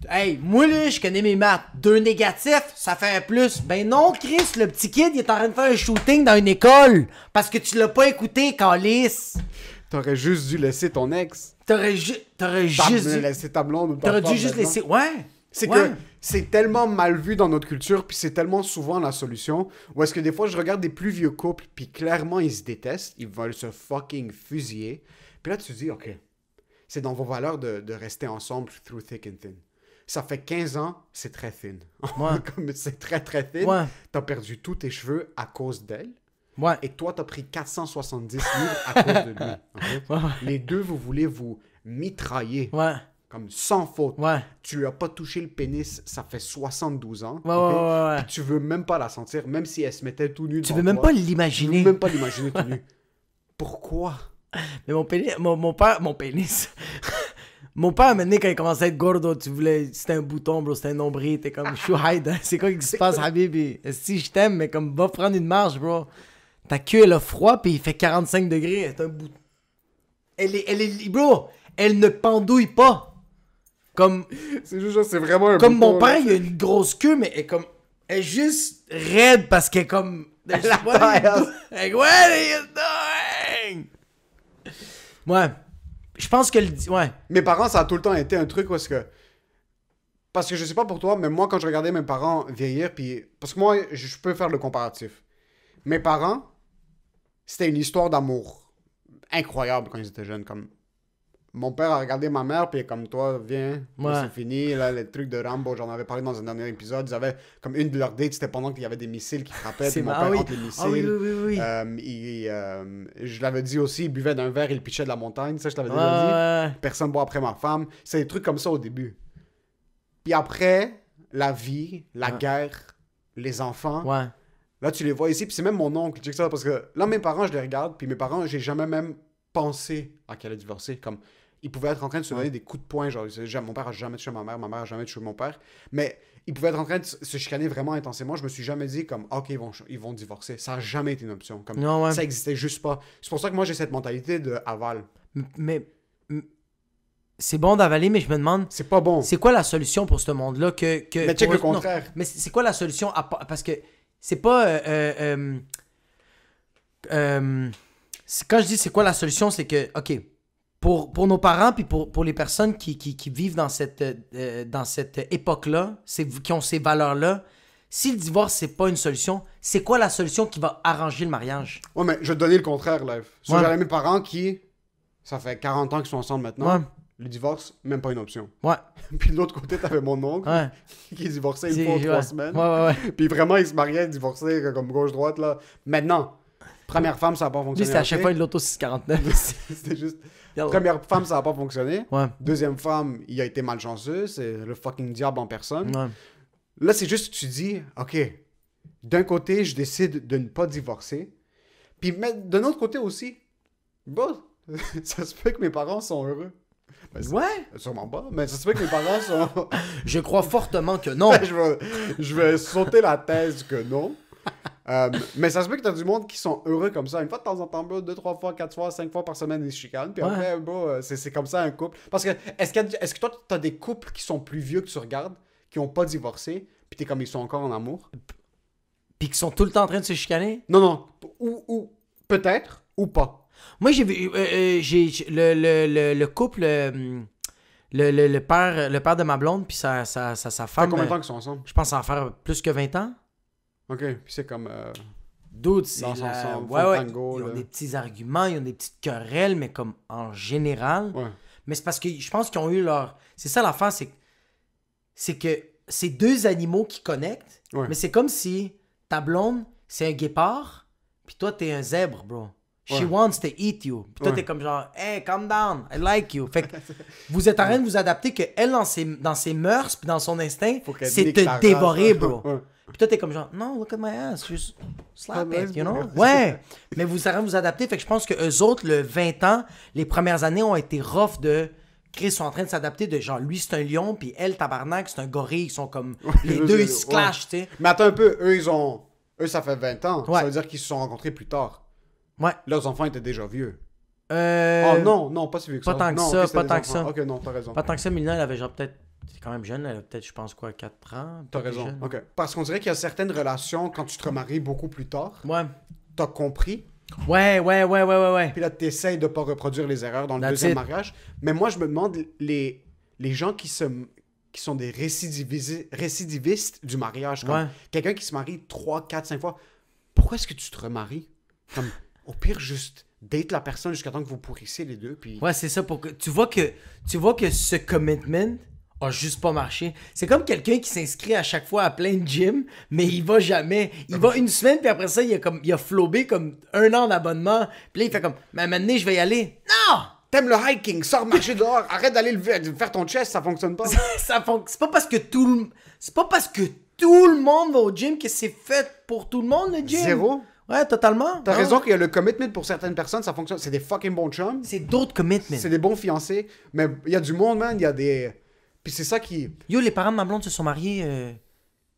Hey, moi là, je connais mes maths. 2 négatifs, ça fait un plus. Ben non, Chris, le petit kid, il est en train de faire un shooting dans une école. Parce que tu l'as pas écouté, Calice. T'aurais juste dû laisser ton ex. T'aurais juste dû... Laisser ta blonde ou ta T'aurais femme dû juste maintenant. laisser... Ouais. C'est ouais. que c'est tellement mal vu dans notre culture, puis c'est tellement souvent la solution. Ou est-ce que des fois, je regarde des plus vieux couples, puis clairement, ils se détestent, ils veulent se fucking fusiller. Puis là, tu te dis, OK, c'est dans vos valeurs de rester ensemble through thick and thin. Ça fait 15 ans, c'est très thin. Ouais. Comme c'est très, très thin. Ouais. T'as perdu tous tes cheveux à cause d'elle. Ouais. Et toi, t'as pris 470 livres à cause de lui. ok? Ouais. Les deux, vous voulez vous mitrailler. Ouais. Comme sans faute. Ouais. Tu lui as pas touché le pénis, ça fait 72 ans. Ouais, ok? ouais. Puis tu veux même pas la sentir, même si elle se mettait tout nue Tu devant veux même toi. pas Tu veux l'imaginer. même pas l'imaginer tout nu. Pourquoi? Mais mon pénis... Mon père... Mon pénis... Mon père, à un moment donné, quand il commençait à être gordo, tu voulais... C'était un bouton, bro. C'était un nombril. T'es comme... Je suis hide. Hein? C'est quoi qui se passe, Habibi? Si je t'aime, mais comme... Va prendre une marche, bro. Ta queue, elle a froid, puis il fait 45 degrés. C'est un bout... Elle est... Bro! Elle ne pendouille pas. Comme... C'est juste genre, c'est vraiment un Comme mon bouton, là. père, il a une grosse queue, mais elle est comme... Elle est juste raide parce qu'elle est comme... What are you doing? Like, what are you doing? Ouais. Je pense que le... Ouais. Mes parents, ça a tout le temps été un truc parce que je sais pas pour toi, mais moi, quand je regardais mes parents vieillir, puis... Parce que moi, je peux faire le comparatif. Mes parents, c'était une histoire d'amour incroyable quand ils étaient jeunes. Comme... Mon père a regardé ma mère, puis comme toi, viens, Ouais. c'est fini. Là, les trucs de Rambo, j'en avais parlé dans un dernier épisode. Ils avaient comme une de leurs dates, c'était pendant qu'il y avait des missiles qui frappaient. C'est Puis mon marrant, père oui. entre les missiles. Ah oui, oui, oui, oui. Je l'avais dit aussi, il buvait d'un verre, il pitchait de la montagne. Ça, je t'avais Ouais, déjà dit. ouais. Personne boit après ma femme. C'est des trucs comme ça au début. Puis après, la vie, la Ouais. guerre, les enfants. Ouais. Là, tu les vois ici. Puis c'est même mon oncle. Check ça, parce que là, mes parents, je les regarde. Puis mes parents, j'ai jamais même pensé à qu'elle allait divorcer. Comme, ils pouvaient être en train de se donner des coups de poing. Genre, mon père a jamais touché ma mère a jamais touché mon père. Mais ils pouvaient être en train de se chicaner vraiment intensément. Je me suis jamais dit comme, OK, ils vont divorcer. Ça a jamais été une option. Comme, Non, ouais. ça existait juste pas. C'est pour ça que moi, j'ai cette mentalité de aval. Mais c'est bon d'avaler, mais je me demande, C'est pas bon. c'est quoi la solution pour ce monde-là que Mais check pour- le contraire. non, mais c'est quoi la solution parce que c'est pas quand je dis c'est quoi la solution, c'est que ok pour nos parents puis pour les personnes qui vivent dans cette époque-là, qui ont ces valeurs-là, si le divorce c'est pas une solution, c'est quoi la solution qui va arranger le mariage? Ouais, mais je vais te donner le contraire, live. Ouais. J'avais mes parents qui, ça fait 40 ans qu'ils sont ensemble maintenant. Ouais. Le divorce, même pas une option. Ouais, Puis de l'autre côté, t'avais mon oncle ouais. qui divorçait C'est- une fois ou 3 ouais. semaines. Ouais, ouais. Puis vraiment, il se mariait, divorçait comme gauche-droite, là. Maintenant, première femme, ça n'a pas Lui, fonctionné. c'était à chaque ok? fois une loto 649. C'était juste... Yalla. Première femme, ça n'a pas fonctionné. Ouais. Deuxième femme, il a été malchanceux. C'est le fucking diable en personne. Ouais. Là, c'est juste que tu dis, OK, d'un côté, je décide de ne pas divorcer. Puis mais d'un autre côté aussi, Bon, ça se peut que mes parents sont heureux. Ben, Ouais. sûrement pas, mais ça se peut que mes parents sont... Je crois fortement que non. je vais sauter la thèse que non. Mais ça se peut que t'as du monde qui sont heureux comme ça. Une fois de temps en temps, bro, 2, 3 fois, 4 fois, 5 fois par semaine, ils se chicanent. Puis après, bro, c'est comme ça un couple. Parce que, est-ce que toi, t'as des couples qui sont plus vieux que tu regardes, qui ont pas divorcé, puis t'es comme ils sont encore en amour? Puis qu'ils sont tout le temps en train de se chicaner. Non, non. Ou peut-être, ou pas. Moi, j'ai vu le couple, le père de ma blonde, puis sa Ça fait femme. combien de temps qu'ils sont ensemble? Je pense en faire plus que 20 ans. Ok, puis c'est comme... D'autres, c'est Dansent ensemble, ouais, font ouais. tango, Ils ont là. des petits arguments, ils ont des petites querelles, mais comme en général. Ouais. Mais c'est parce que je pense qu'ils ont eu leur... C'est ça l'affaire, c'est que c'est deux animaux qui connectent, Ouais. mais c'est comme si ta blonde, c'est un guépard, puis toi, t'es un zèbre, bro. She Ouais. wants to eat you. Puis toi, Ouais. t'es comme genre, hey, calm down, I like you. Fait que vous êtes en train de vous adapter que elle, dans ses mœurs, puis dans son instinct, Faut qu'elle c'est nique te ta race. dévorer, bro. Ouais. Puis toi, t'es comme genre, non, look at my ass, just slap Ah, it, you know? ouais. Ouais, mais vous allez vous adapter. Fait que je pense que eux autres, le 20 ans, les premières années ont été rough de... Chris sont en train de s'adapter de genre, lui, c'est un lion, puis elle, tabarnak, c'est un gorille. Ils sont comme... les deux, ils se clashent, tu sais. Mais attends un peu, eux, ça fait 20 ans. Ouais. Ça veut dire qu'ils se sont rencontrés plus tard. Ouais. Leurs enfants étaient déjà vieux. Oh non, pas si vieux que pas ça. tant que Non, ça, ok, c'était pas des tant que enfants. ça. Ok, non, t'as raison. Pas tant que ça, Mélina, elle avait genre peut-être... C'est quand même jeune, elle avait peut-être, je pense, quoi, 4 ans? T'as pas plus raison. jeune. Ok. Parce qu'on dirait qu'il y a certaines relations, quand tu te remaries beaucoup plus tard, Ouais. t'as compris, Ouais. puis là, t'essayes de pas reproduire les erreurs dans le That's deuxième it. mariage. Mais moi, je me demande, les gens qui sont des récidivistes du mariage, comme Ouais. quelqu'un qui se marie 3, 4, 5 fois, pourquoi est-ce que tu te remaries? Comme, au pire, juste date la personne jusqu'à temps que vous pourrissez les deux, puis... Ouais, c'est ça. Pour que tu vois que ce commitment a juste pas marché. C'est comme quelqu'un qui s'inscrit à chaque fois à plein de gyms, mais il va jamais. Il va une semaine, puis après ça, il a flobé comme 1 an d'abonnement. Puis là, il fait comme, mais maintenant, je vais y aller. Non! T'aimes le hiking, sors marcher dehors, arrête d'aller faire ton chest, ça fonctionne pas. C'est pas parce que tout le monde va au gym que c'est fait pour tout le monde, le gym. Zéro. Ouais, totalement. T'as Non. raison qu'il y a le commitment pour certaines personnes, ça fonctionne. C'est des fucking bons chums, C'est d'autres commitments. c'est des bons fiancés, mais il y a du monde, man, il y a des... Puis c'est ça qui... Yo, les parents de ma blonde se sont mariés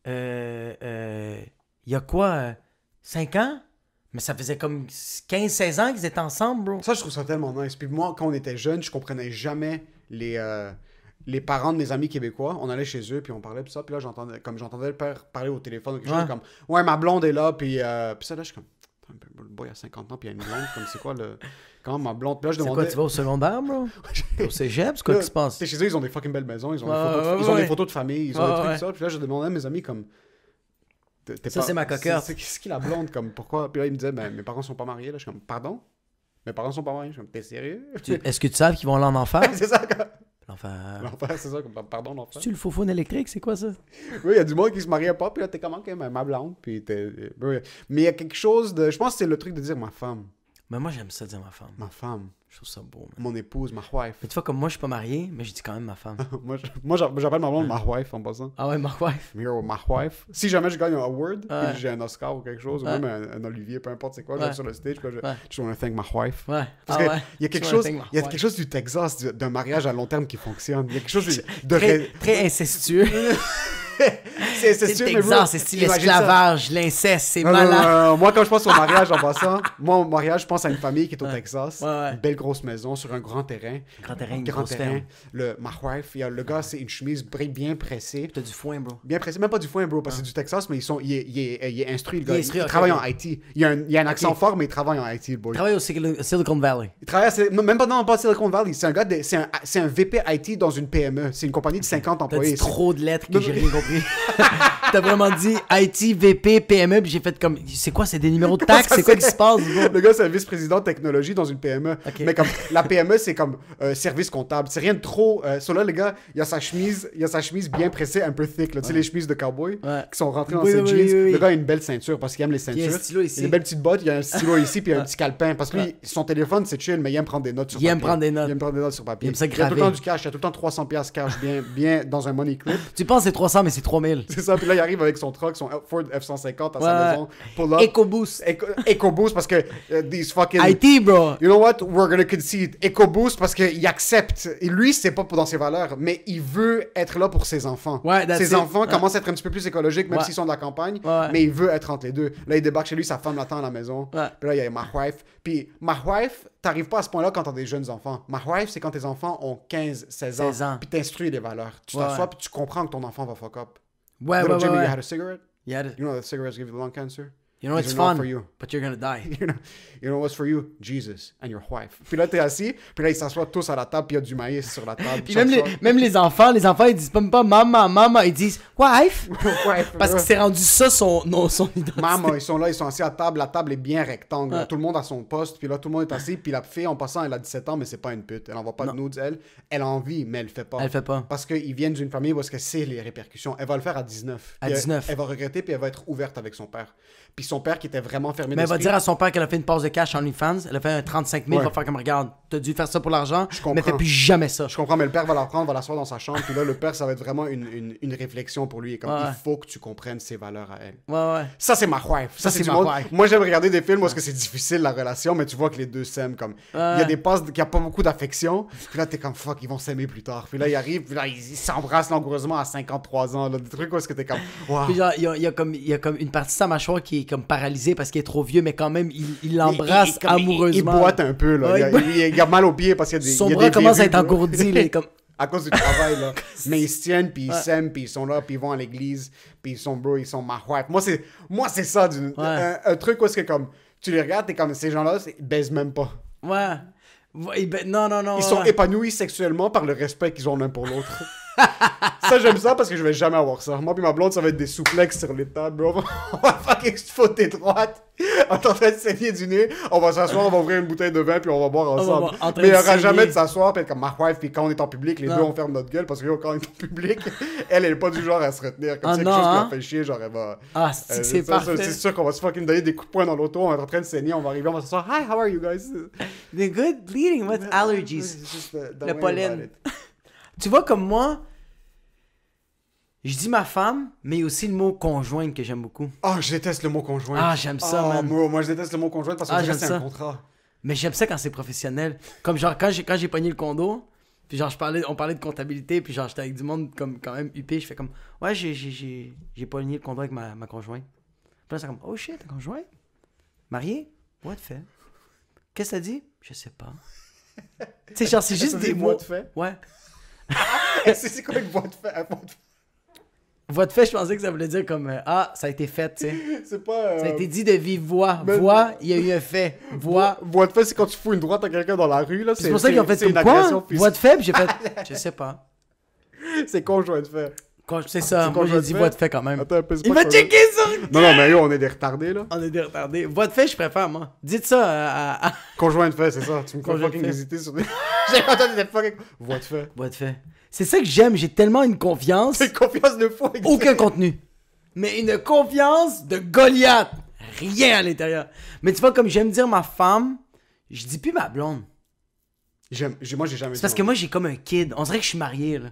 il y a quoi, 5 ans? Mais ça faisait comme 15-16 ans qu'ils étaient ensemble, bro. Ça, je trouve ça tellement nice. Puis moi, quand on était jeunes, je comprenais jamais les parents de mes amis québécois. On allait chez eux, puis on parlait, puis ça. Puis là, j'entendais le père parler au téléphone, ou quelque chose Ouais. comme « Ouais, ma blonde est là, puis ça, là, je suis comme... Le boy a 50 ans, puis il y a une blonde, comme c'est quoi le... Comment ma blonde... Puis là, je C'est demandais... quoi, tu vas au secondaire, bro? Au cégep, c'est quoi qui se passe? Chez eux, ils ont des fucking belles maisons, ils ont, Ouais, ils ont ouais. des photos de famille, ils ont Ouais, des trucs ouais. ça. Puis là, je demandais à mes amis comme... T'es Ça, c'est ma cocotte. C'est qui la blonde, comme pourquoi? Puis là, ils me disaient, ben, mes parents sont pas mariés. Là, je suis comme, pardon? Mes parents sont pas mariés. Je suis comme, t'es sérieux? Est-ce que tu sais qu'ils vont aller en enfer? C'est ça, comme... L'enfer. L'enfer, c'est ça, comme, pardon, l'enfer. Tu le faux électrique, c'est quoi ça? Oui, il y a du monde qui se mariait pas, puis là, t'es comment, ok, ma blonde, puis t'es... Oui. Mais il y a quelque chose de... Je pense que c'est le truc de dire ma femme. Mais moi, j'aime ça dire ma femme. Ma femme. Je trouve ça beau, man. Mon épouse, ma wife. Mais tu vois, comme moi, je suis pas marié, mais je dis quand même ma femme. moi, j'appelle ma blonde ma wife en passant. Ah ouais, ma wife. Yo, ma wife. Si jamais je gagne un award, Ouais. puis j'ai un Oscar ou quelque chose, ou Ouais. même un Olivier, peu importe c'est quoi, Ouais. j'arrive sur le stage, puis là, je wanna thank my wife. Ouais. Parce Ah que ouais. il y a quelque Je chose, wanna thank my il y a wife. quelque chose du Texas, d'un mariage à long terme qui fonctionne. Il y a quelque chose de Très, très incestueux. c'est C'est sûr, le mais bro, Texas, c'est style imagine ça. esclavage, l'inceste, c'est Non, non, malade. non. Moi, quand je pense au mariage en passant, moi, au mariage, je pense à une famille qui est au Texas. Ouais, ouais. Une belle grosse maison sur un grand terrain. Grand terrain, une Grand grosse terrain. ferme. Ma wife, le gars, c'est une chemise bien pressée. T'as du foin, bro. Bien pressée, même pas du foin, bro, parce que c'est du Texas, mais il est instruit, le gars. Il est instruit, Il ok, travaille ok. en IT. Il y a un accent Ok. fort, mais il travaille en IT, le boy. Il travaille au Silicon Valley. Il travaille même pas dans Silicon Valley. C'est un gars, c'est un VP IT dans une PME. C'est une compagnie de 50 T'as employés. dit trop de lettres que Non, j'ai mais- rien compris. T'as vraiment dit IT, VP, PME, puis j'ai fait comme, c'est quoi, c'est des numéros de taxes, Ça, c'est quoi qui se passe, bro? Le gars, c'est un vice-président de technologie dans une PME. Ok. Mais comme la PME, c'est comme service comptable. C'est rien de trop. Là, le gars, il a sa chemise bien pressée, un peu thick. Là. Tu sais, les chemises de cowboy Ouais. qui sont rentrées dans Oui, ses oui, jeans. oui, oui. Le gars a une belle ceinture parce qu'il aime les Il y a un ceintures. stylo ici. Il a une belle petite botte, il y a un stylo ici, puis il y a un Ouais. petit calepin. Parce que lui, son téléphone, c'est chill, mais il aime prendre des notes sur Il aime papier. prendre des notes. Il aime prendre des notes sur papier. Il aime ça Il y a tout le graver. temps du cash. Il y a tout le temps 300$ cash bien dans un money clip. Tu penses que c'est 300, mais c'est 3000. C'est ça. Puis là, arrive avec son truck, son Ford F-150 à sa Ouais. maison. Pull up. EcoBoost. EcoBoost parce que these fucking... IT, bro. You know what? We're gonna concede. EcoBoost parce qu'il accepte. Et lui, c'est pas dans ses valeurs, mais il veut être là pour ses enfants. Ouais, that's ses it. enfants commencent à être un petit peu plus écologiques, même Ouais. s'ils sont de la campagne, Ouais. mais il veut être entre les deux. Là, il débarque chez lui, sa femme l'attend à la maison. Ouais. Puis là, il y a ma wife. Puis ma wife, t'arrives pas à ce point-là quand t'as des jeunes enfants. Ma wife, c'est quand tes enfants ont 15, 16 ans. 16 ans. Puis t'instruis les valeurs. Tu Ouais. t'assois, puis tu comprends que ton enfant va fuck up. Ouais, Little ouais, Jimmy, ouais. you had a cigarette? Yeah, You know that cigarettes give you lung cancer? you know, it's These are not fun, for you. but you're gonna die. You know what's for you? Jesus and your wife. Puis là, t'es assis, puis là, ils s'assoient tous à la table, puis il y a du maïs sur la table. Puis chaque soir. même les enfants, ils disent même pas maman, maman, ils disent wife. Ouais, Parce que c'est rendu ça son identité. Maman, ils sont là, ils sont assis à table, la table est bien rectangle. Ouais. Tout le monde a son poste, puis là, tout le monde est assis, puis la fille, en passant, elle a 17 ans, mais c'est pas une pute. Elle envoie pas de nudes, elle. Elle a envie, mais elle fait pas. Elle fait pas. Parce qu'ils viennent d'une famille où est-ce que c'est les répercussions. Elle va le faire à 19. À Puis 19. Elle va regretter, puis elle va être ouverte avec son père. Puis son père qui était vraiment fermé Mais elle va d'esprit. dire à son père qu'elle a fait une pause de cash en OnlyFans, elle a fait un 35 000, Ouais. il va faire comme regarde, t'as dû faire ça pour l'argent, comprends. mais fais plus jamais ça. Je comprends, mais le père va la prendre, va l'asseoir dans sa chambre, puis là, le père, ça va être vraiment une réflexion pour lui. Et comme, Ouais. il faut que tu comprennes ses valeurs à elle. Ouais, ouais. Ça, c'est ma wife. Ça, c'est du ma monde. wife. Moi, j'aime regarder des films où est-ce que c'est difficile, la relation, mais tu vois que les deux s'aiment. Comme... Il y a des passes qu'il n'y a pas beaucoup d'affection. Puis là, t'es comme, fuck, ils vont s'aimer plus tard. Puis là, ils arrivent, puis là, ils s'embrassent langoureusement à 53 ans. Là, des trucs où est-ce que t'es comme, wow. Puis genre, il y a comme une partie de sa mâchoire qui est comme paralysée parce qu'il est trop vieux, mais quand même, il l'embrasse Comme amoureusement. Il boite un peu, là. Ouais, Il a mal aux pieds parce qu'il y a des. Son il y a bras des commence à verrues, être là. engourdi, là, comme... À cause du travail, là. Mais ils se tiennent, puis ils s'aiment, puis ils sont là, puis ils vont à l'église, puis ils sont bro, ils sont ma wife. Moi, c'est ça, un truc où est-ce que, comme, tu les regardes, t'es comme, ces gens-là, ils baisent même pas. Ouais. Non, non, non. Ils sont ouais. épanouis sexuellement par le respect qu'ils ont l'un pour l'autre. Ça, j'aime ça parce que je vais jamais avoir ça. Moi puis ma blonde, ça va être des souplexes sur les tables. Bro. On va fucking se foutre étroite. On est en train de saigner du nez. On va s'asseoir, on va ouvrir une bouteille de vin puis on va boire ensemble. en train Mais il n'y de aura saigner. jamais de s'asseoir puis être comme ma wife. Puis quand on est en public, les Non. deux on ferme notre gueule parce que yo, quand on est en public, elle est pas du genre à se retenir. Comme Ah c'est quelque non, chose qui hein? la fait chier, genre elle va. Ah, c'est ça, parfait. c'est sûr qu'on va se fucking donner des coups de poing dans l'auto. On est en train de saigner, on va arriver, on va s'asseoir. Hi, how are you guys? The good bleeding, what's allergies? It's just the Le way pollen. about it. Tu vois, comme moi, je dis ma femme, mais il y a aussi le mot conjointe que j'aime beaucoup. Oh, je déteste le mot conjoint. Ah, j'aime ça, Oh, man. Moi, je déteste le mot conjoint parce que Ah, c'est j'aime un ça. contrat. Mais j'aime ça quand c'est professionnel. Comme genre, quand j'ai pogné le condo, puis genre, on parlait de comptabilité, puis genre, j'étais avec du monde comme quand même huppé, je fais comme, ouais, j'ai pogné le condo avec ma conjointe. Puis là, c'est comme, oh shit, ta conjointe? Mariée? What fait? Qu'est-ce que t'as dit? Je sais pas. Tu sais, genre, c'est juste Ça, des c'est mots. voix de fait? Ouais. C'est quoi une voix de fait? Voix de fait, je pensais que ça voulait dire comme, ah, ça a été fait, tu sais. C'est pas... Ça a été dit de vive voix. mais- Voix, il y a eu un fait. Voix. Voix de fait, c'est quand tu fous une droite à quelqu'un dans la rue, là. C'est pour ça qu'ils ont fait c'est comme une quoi? agression physique. Voix de fait, puis j'ai fait, je sais pas. C'est conjoint de fait. C'est ça, C'est moi j'ai conjoint dit de voix fait? de fait quand même. Attends un peu, c'est Il pas m'a conjoint. checké ça! Non, mais yo, on est des retardés, là. On est des retardés. Voix de fait, je préfère, moi. Dites ça à... Conjoint de fait, c'est ça. Tu me fais Conjoint de fucking fait. hésiter sur des... J'ai entendu des fucking... Voix de fait. Voix de fait. C'est ça que j'aime, j'ai tellement une confiance. C'est confiance de fou. avec Aucun ça. contenu. Mais une confiance de Goliath. Rien à l'intérieur. Mais tu vois, comme j'aime dire ma femme, je dis plus ma blonde. Moi, j'ai jamais C'est parce que moi, j'ai comme un kid. On dirait que je suis marié, là.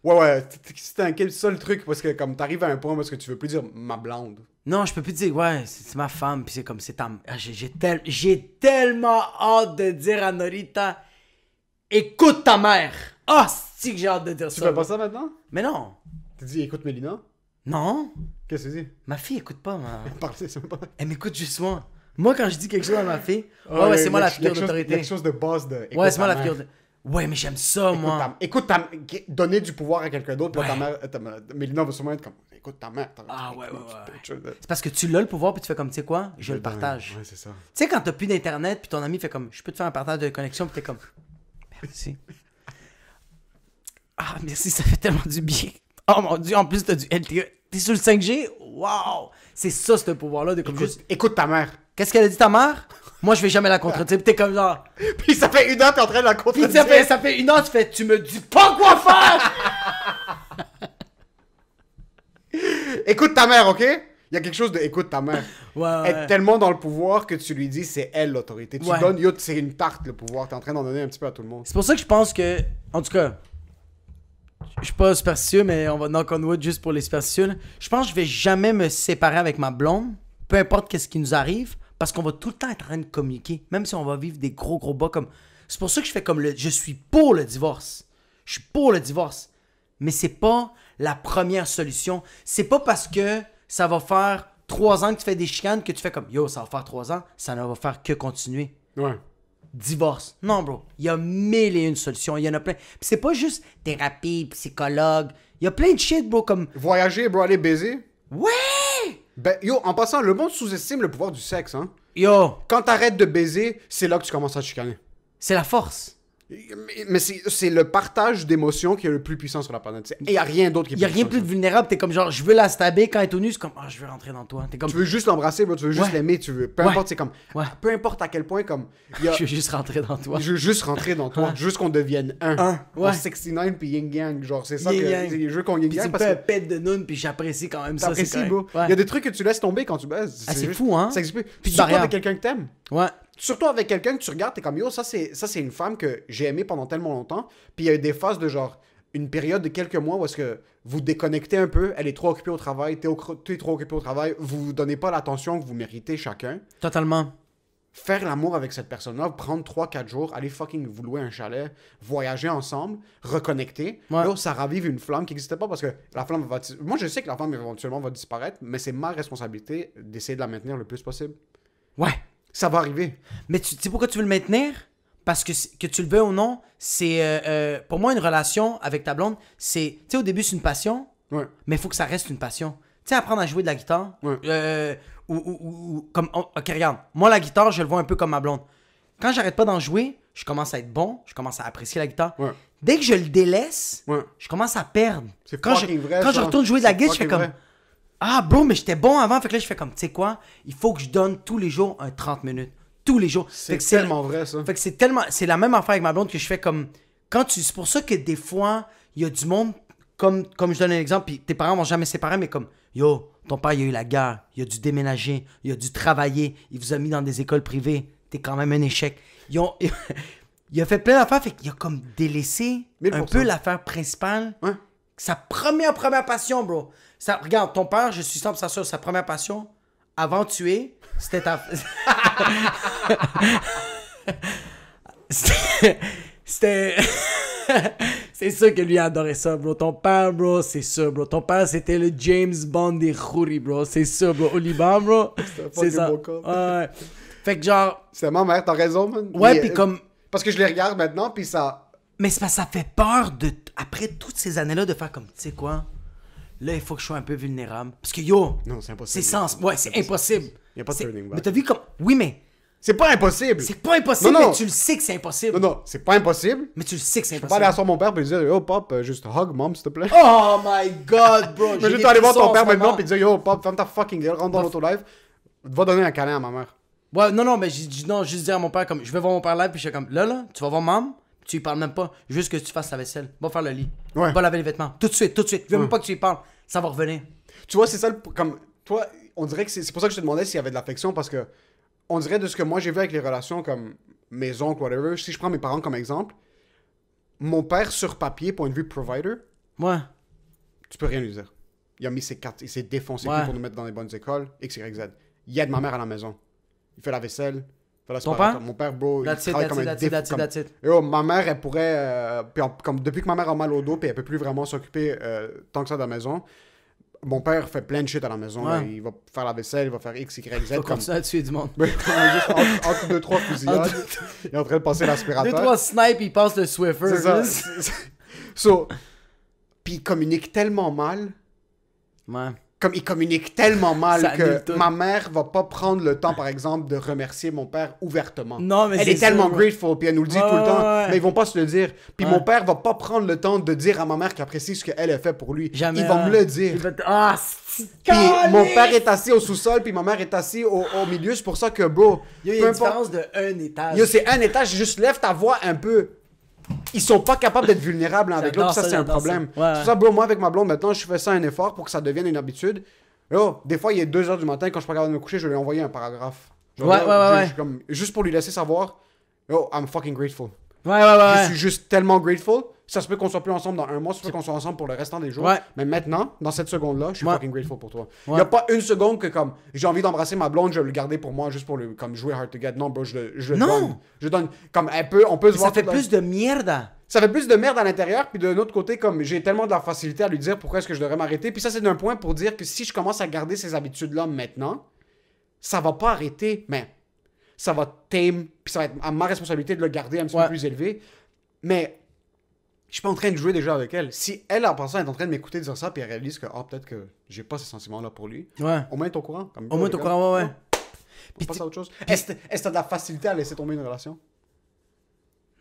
Ouais, c'est un quel seul truc parce que comme t'arrives à un point parce que tu veux plus dire ma blonde. Non, je peux plus dire, ouais, c'est ma femme, puis c'est comme, c'est ta... Ah, j'ai tellement hâte de dire à Norita, écoute ta mère. Ah, c'est que j'ai hâte de dire Tu ça. fais pas ça maintenant? Mais non. Tu dis écoute Mélina? Non. Qu'est-ce que tu dis? Ma fille écoute pas, Parle, c'est même pas... elle m'écoute juste moi. Moi, quand je dis quelque chose à ma fille, ouais, c'est moi la figure Il y a d'autorité. quelque chose de base de... Ouais, c'est moi la figure de... Ouais, mais j'aime ça, moi. Écoute donner du pouvoir à quelqu'un d'autre, puis là, ta mère, Mélina va sûrement être comme, écoute ta mère. Ah, ouais. C'est C'est parce que tu l'as le pouvoir, puis tu fais comme, tu sais quoi, je le partage. Ouais, c'est ça. Tu sais, quand t'as plus d'internet, puis ton ami fait comme, je peux te faire un partage de connexion, puis t'es comme, merci. Ah, merci, ça fait tellement du bien. Oh mon dieu, en plus t'as du LTE. T'es sur le 5G? Waouh! C'est ça, ce pouvoir-là, de comme juste. Écoute ta mère. Qu'est-ce qu'elle a dit ta mère? Moi, je vais jamais la contredire. Puis t'es comme genre. Puis ça fait une heure t'es en train de la Puis contredire. ça fait une heure, tu fais, tu me dis pas quoi faire! Écoute ta mère, ok? Il y a quelque chose de écoute ta mère. Ouais, Elle est tellement dans le pouvoir que tu lui dis c'est elle l'autorité. Tu Ouais. donnes, yo, c'est une tarte le pouvoir. T'es en train d'en donner un petit peu à tout le monde. C'est pour ça que je pense que, en tout cas, Je suis pas superstitieux, mais on va knock on wood juste pour les superstitieux. Là. Je pense que je vais jamais me séparer avec ma blonde, peu importe qu'est-ce qui nous arrive, parce qu'on va tout le temps être en train de communiquer, même si on va vivre des gros bas comme... C'est pour ça que je fais comme le... Je suis pour le divorce. Je suis pour le divorce. Mais c'est pas la première solution. C'est pas parce que ça va faire 3 ans que tu fais des chicanes que tu fais comme, yo, ça va faire 3 ans, ça ne va faire que continuer. Ouais. Divorce. Non, bro. Il y a 1001 solutions. Il y en a plein. Puis c'est pas juste thérapie, psychologue. Il y a plein de shit, bro, comme... Voyager, bro, aller baiser. Ouais! Ben, yo, en passant, le monde sous-estime le pouvoir du sexe, hein. Yo, Quand t'arrêtes de baiser, c'est là que tu commences à te chicaner. c'est la force. Mais c'est le partage d'émotions qui est le plus puissant sur la planète. Et il n'y a rien d'autre qui est Il y a rien puissant plus que vulnérable. T'es comme genre, je veux la stabber quand elle est au nu. C'est comme, ah, je veux rentrer dans toi. T'es comme, ça. Tu veux juste l'embrasser, bro, tu veux juste Ouais. l'aimer, tu veux... Peu Ouais. importe, c'est comme... Ouais. Peu importe à quel point, comme... il y a- je veux juste rentrer dans toi. Je veux juste rentrer dans toi, Ouais. juste qu'on devienne un. Ouais. En 69 puis yin yang, genre c'est ça Yin que yang. c'est les jeux qu'on yin Puis tu yang me parce fais un que pet de noun, puis j'apprécie quand même ça. t'apprécies, C'est bro. correct. Il y a des trucs que tu laisses tomber quand tu baises. Ah, c'est juste- fou, hein? Ça existe plus. Plus Puis de surtout barrière. avec quelqu'un que t'aimes. Ouais. Surtout avec quelqu'un que tu regardes, t'es comme yo, ça c'est une femme que j'ai aimée pendant tellement longtemps. Puis il y a eu des phases de genre une période de quelques mois où est-ce que vous déconnectez un peu, elle est trop occupée au travail, t'es trop occupé au travail, vous donnez pas l'attention que vous méritez chacun. Totalement. Faire l'amour avec cette personne-là, prendre 3-4 jours, aller fucking vous louer un chalet, voyager ensemble, reconnecter. Ouais. Là, ça ravive une flamme qui n'existait pas parce que la flamme va... Moi, je sais que la flamme éventuellement va disparaître, mais c'est ma responsabilité d'essayer de la maintenir le plus possible. Ouais. Ça va arriver. Mais tu sais pourquoi tu veux le maintenir? Parce que que tu le veux ou non, c'est... pour moi, une relation avec ta blonde, c'est... Tu sais, au début, c'est une passion, Ouais. mais il faut que ça reste une passion. Tu sais, apprendre à jouer de la guitare, Ouais. ou comme... ok, regarde. Moi, la guitare, je le vois un peu comme ma blonde. Quand j'arrête pas d'en jouer, je commence à être bon, je commence à apprécier la guitare. Ouais. Dès que je le délaisse, Ouais. je commence à perdre. C'est Quand je, fucking vrai, quand je ça. retourne jouer de la C'est guitare, je fais fucking comme... vrai. Ah, bro, mais j'étais bon avant. Fait que là, je fais comme, tu sais quoi? Il faut que je donne tous les jours un 30 minutes. Tous les jours. Fait C'est que tellement vrai, ça. Fait que c'est tellement... C'est la même affaire avec ma blonde que je fais comme... C'est pour ça que des fois, il y a du monde... Comme je donne un exemple, puis tes parents vont jamais se séparer, mais comme... Yo, ton père, il a eu la guerre. Il a dû déménager. Il a dû travailler. Il vous a mis dans des écoles privées. T'es quand même un échec. Il a fait plein d'affaires, fait qu'il a comme délaissé 1000%. un peu l'affaire principale. Ouais. Sa première passion, bro. Regarde, ton père, je suis 100% sûr, sa première passion, avant de tuer, c'était ta... c'était... c'est sûr que lui adorait ça, bro. Ton père, bro, c'est ça, bro. Ton père, c'était le James Bond des Khouris, bro. C'est ça, bro. Au Liban, bro. C'est fucking ça. beau corps. Ouais. Fait que genre... C'est ma mère, t'as raison, man. Ouais, Mais, puis comme... Parce que je les regarde maintenant, puis ça... Mais c'est parce que ça fait peur de... Après toutes ces années-là, de faire comme, tu sais quoi? Là, il faut que je sois un peu vulnérable. Parce que, yo... Non, c'est impossible. C'est sens... Ouais, c'est impossible. Y a pas de C'est- turning back. Mais t'as vu comme... Oui, mais... C'est pas impossible. C'est pas impossible, Non, non. mais tu le sais que c'est impossible. Non, non, c'est pas impossible. Mais tu le sais que c'est Je peux pas aller impossible. asseoir mon père et lui dire Yo, pop, juste hug mom, s'il te plaît. Oh my god, bro. Mais j'ai juste des aller voir ton frissons en père ce maintenant moment. et dire Yo, pop, ferme ta fucking gueule, rentre dans l'autolive. Va donner un câlin à ma mère. Ouais, non, mais j'ai dit non, juste dire à mon père comme, je vais voir mon père live, puis je suis comme, là, tu vas voir maman, tu lui parles même pas, juste que tu fasses la vaisselle, va faire le lit, Ouais. va laver les vêtements, tout de suite, je veux même pas que tu lui parles, ça va revenir. Tu vois, c'est ça, comme toi, on dirait que c'est pour ça que je te demandais s'il y avait de l'affection parce que on dirait de ce que moi j'ai vu avec les relations comme mes oncles, whatever. Si je prends mes parents comme exemple, mon père sur papier, point de vue provider, Ouais, tu peux rien lui dire. Il a mis ses cartes, il s'est défoncé Ouais. pour nous mettre dans les bonnes écoles, X, Y, Z. Il aide ma mère à la maison. Il fait la vaisselle. Fait Ton l'aspirateur. père? Mon père, bro, il that's it, travaille that's comme it, un that's it, déf- that's it, comme- that's it. Yo, ma mère, elle pourrait... comme depuis que ma mère a mal au dos, puis elle peut plus vraiment s'occuper tant que ça de la maison, mon père fait plein de shit à la maison. Ouais. Là. Il va faire la vaisselle, il va faire X, Y, Z. Faut Comme... continuer à tuer du monde. Mais juste entre 2-3 fusillades, il est en train de passer l'aspirateur. 2-3 snipes, il passe le Swiffer. C'est ça. juste. So, puis il communique tellement mal. Ouais. Comme il communique tellement mal Ça annule que tout. ma mère va pas prendre le temps, par exemple, de remercier mon père ouvertement. Non, mais Elle c'est est tellement sûr, ouais. grateful, puis elle nous le dit Ouais, tout le temps, ouais. mais ils vont pas se le dire. Puis Ouais. mon père va pas prendre le temps de dire à ma mère qu'il apprécie ce qu'elle a fait pour lui. Jamais. Il va me le dire. Il va Ah, c'est Puis mon père est assis au sous-sol, puis ma mère est assise au milieu. C'est pour ça que, bro, Il y a peu une importe- différence de un étage. Yo, c'est un étage, juste lève ta voix un peu. Ils sont pas capables d'être vulnérables l'un avec J'adore l'autre, ça ça, c'est un j'adore problème. ça. Ouais, C'est ouais. ça, bro, moi avec ma blonde maintenant, je fais ça un effort pour que ça devienne une habitude. Yo, des fois il est 2h du matin, quand je suis pas capable de me coucher, je vais lui envoyer un paragraphe. Genre, Ouais, yo, ouais. comme, juste pour lui laisser savoir, yo, I'm fucking grateful. Ouais. Je suis juste tellement grateful Ça se peut qu'on soit plus ensemble dans un mois, ça se peut qu'on soit ensemble pour le restant des jours. Ouais. Mais maintenant, dans cette seconde-là, je suis Ouais. fucking grateful pour toi. Il Ouais. y a pas une seconde que comme j'ai envie d'embrasser ma blonde, je vais le garder pour moi juste pour le comme jouer hard to get. Non, bro, je le Non. donne. Je donne comme on peut se Ça voir fait toute la- plus de mierda. Ça fait plus de merde à l'intérieur, puis de l'autre côté, comme j'ai tellement de la facilité à lui dire pourquoi est-ce que je devrais m'arrêter. Puis ça, c'est d'un point pour dire que si je commence à garder ces habitudes-là maintenant, ça va pas arrêter, mais ça va tame, puis ça va être à ma responsabilité de le garder un petit peu Ouais. plus élevé. Mais je suis pas en train de jouer déjà avec elle. Si elle, en pensant, est en train de m'écouter dire ça, puis elle réalise que peut-être que j'ai pas ces sentiments-là pour lui, Ouais. au moins t'es au courant. Comme, Au moins, t'es au courant, ouais. On Puis passe tu- à autre chose. Est-ce que t'as de la facilité à laisser tomber une relation?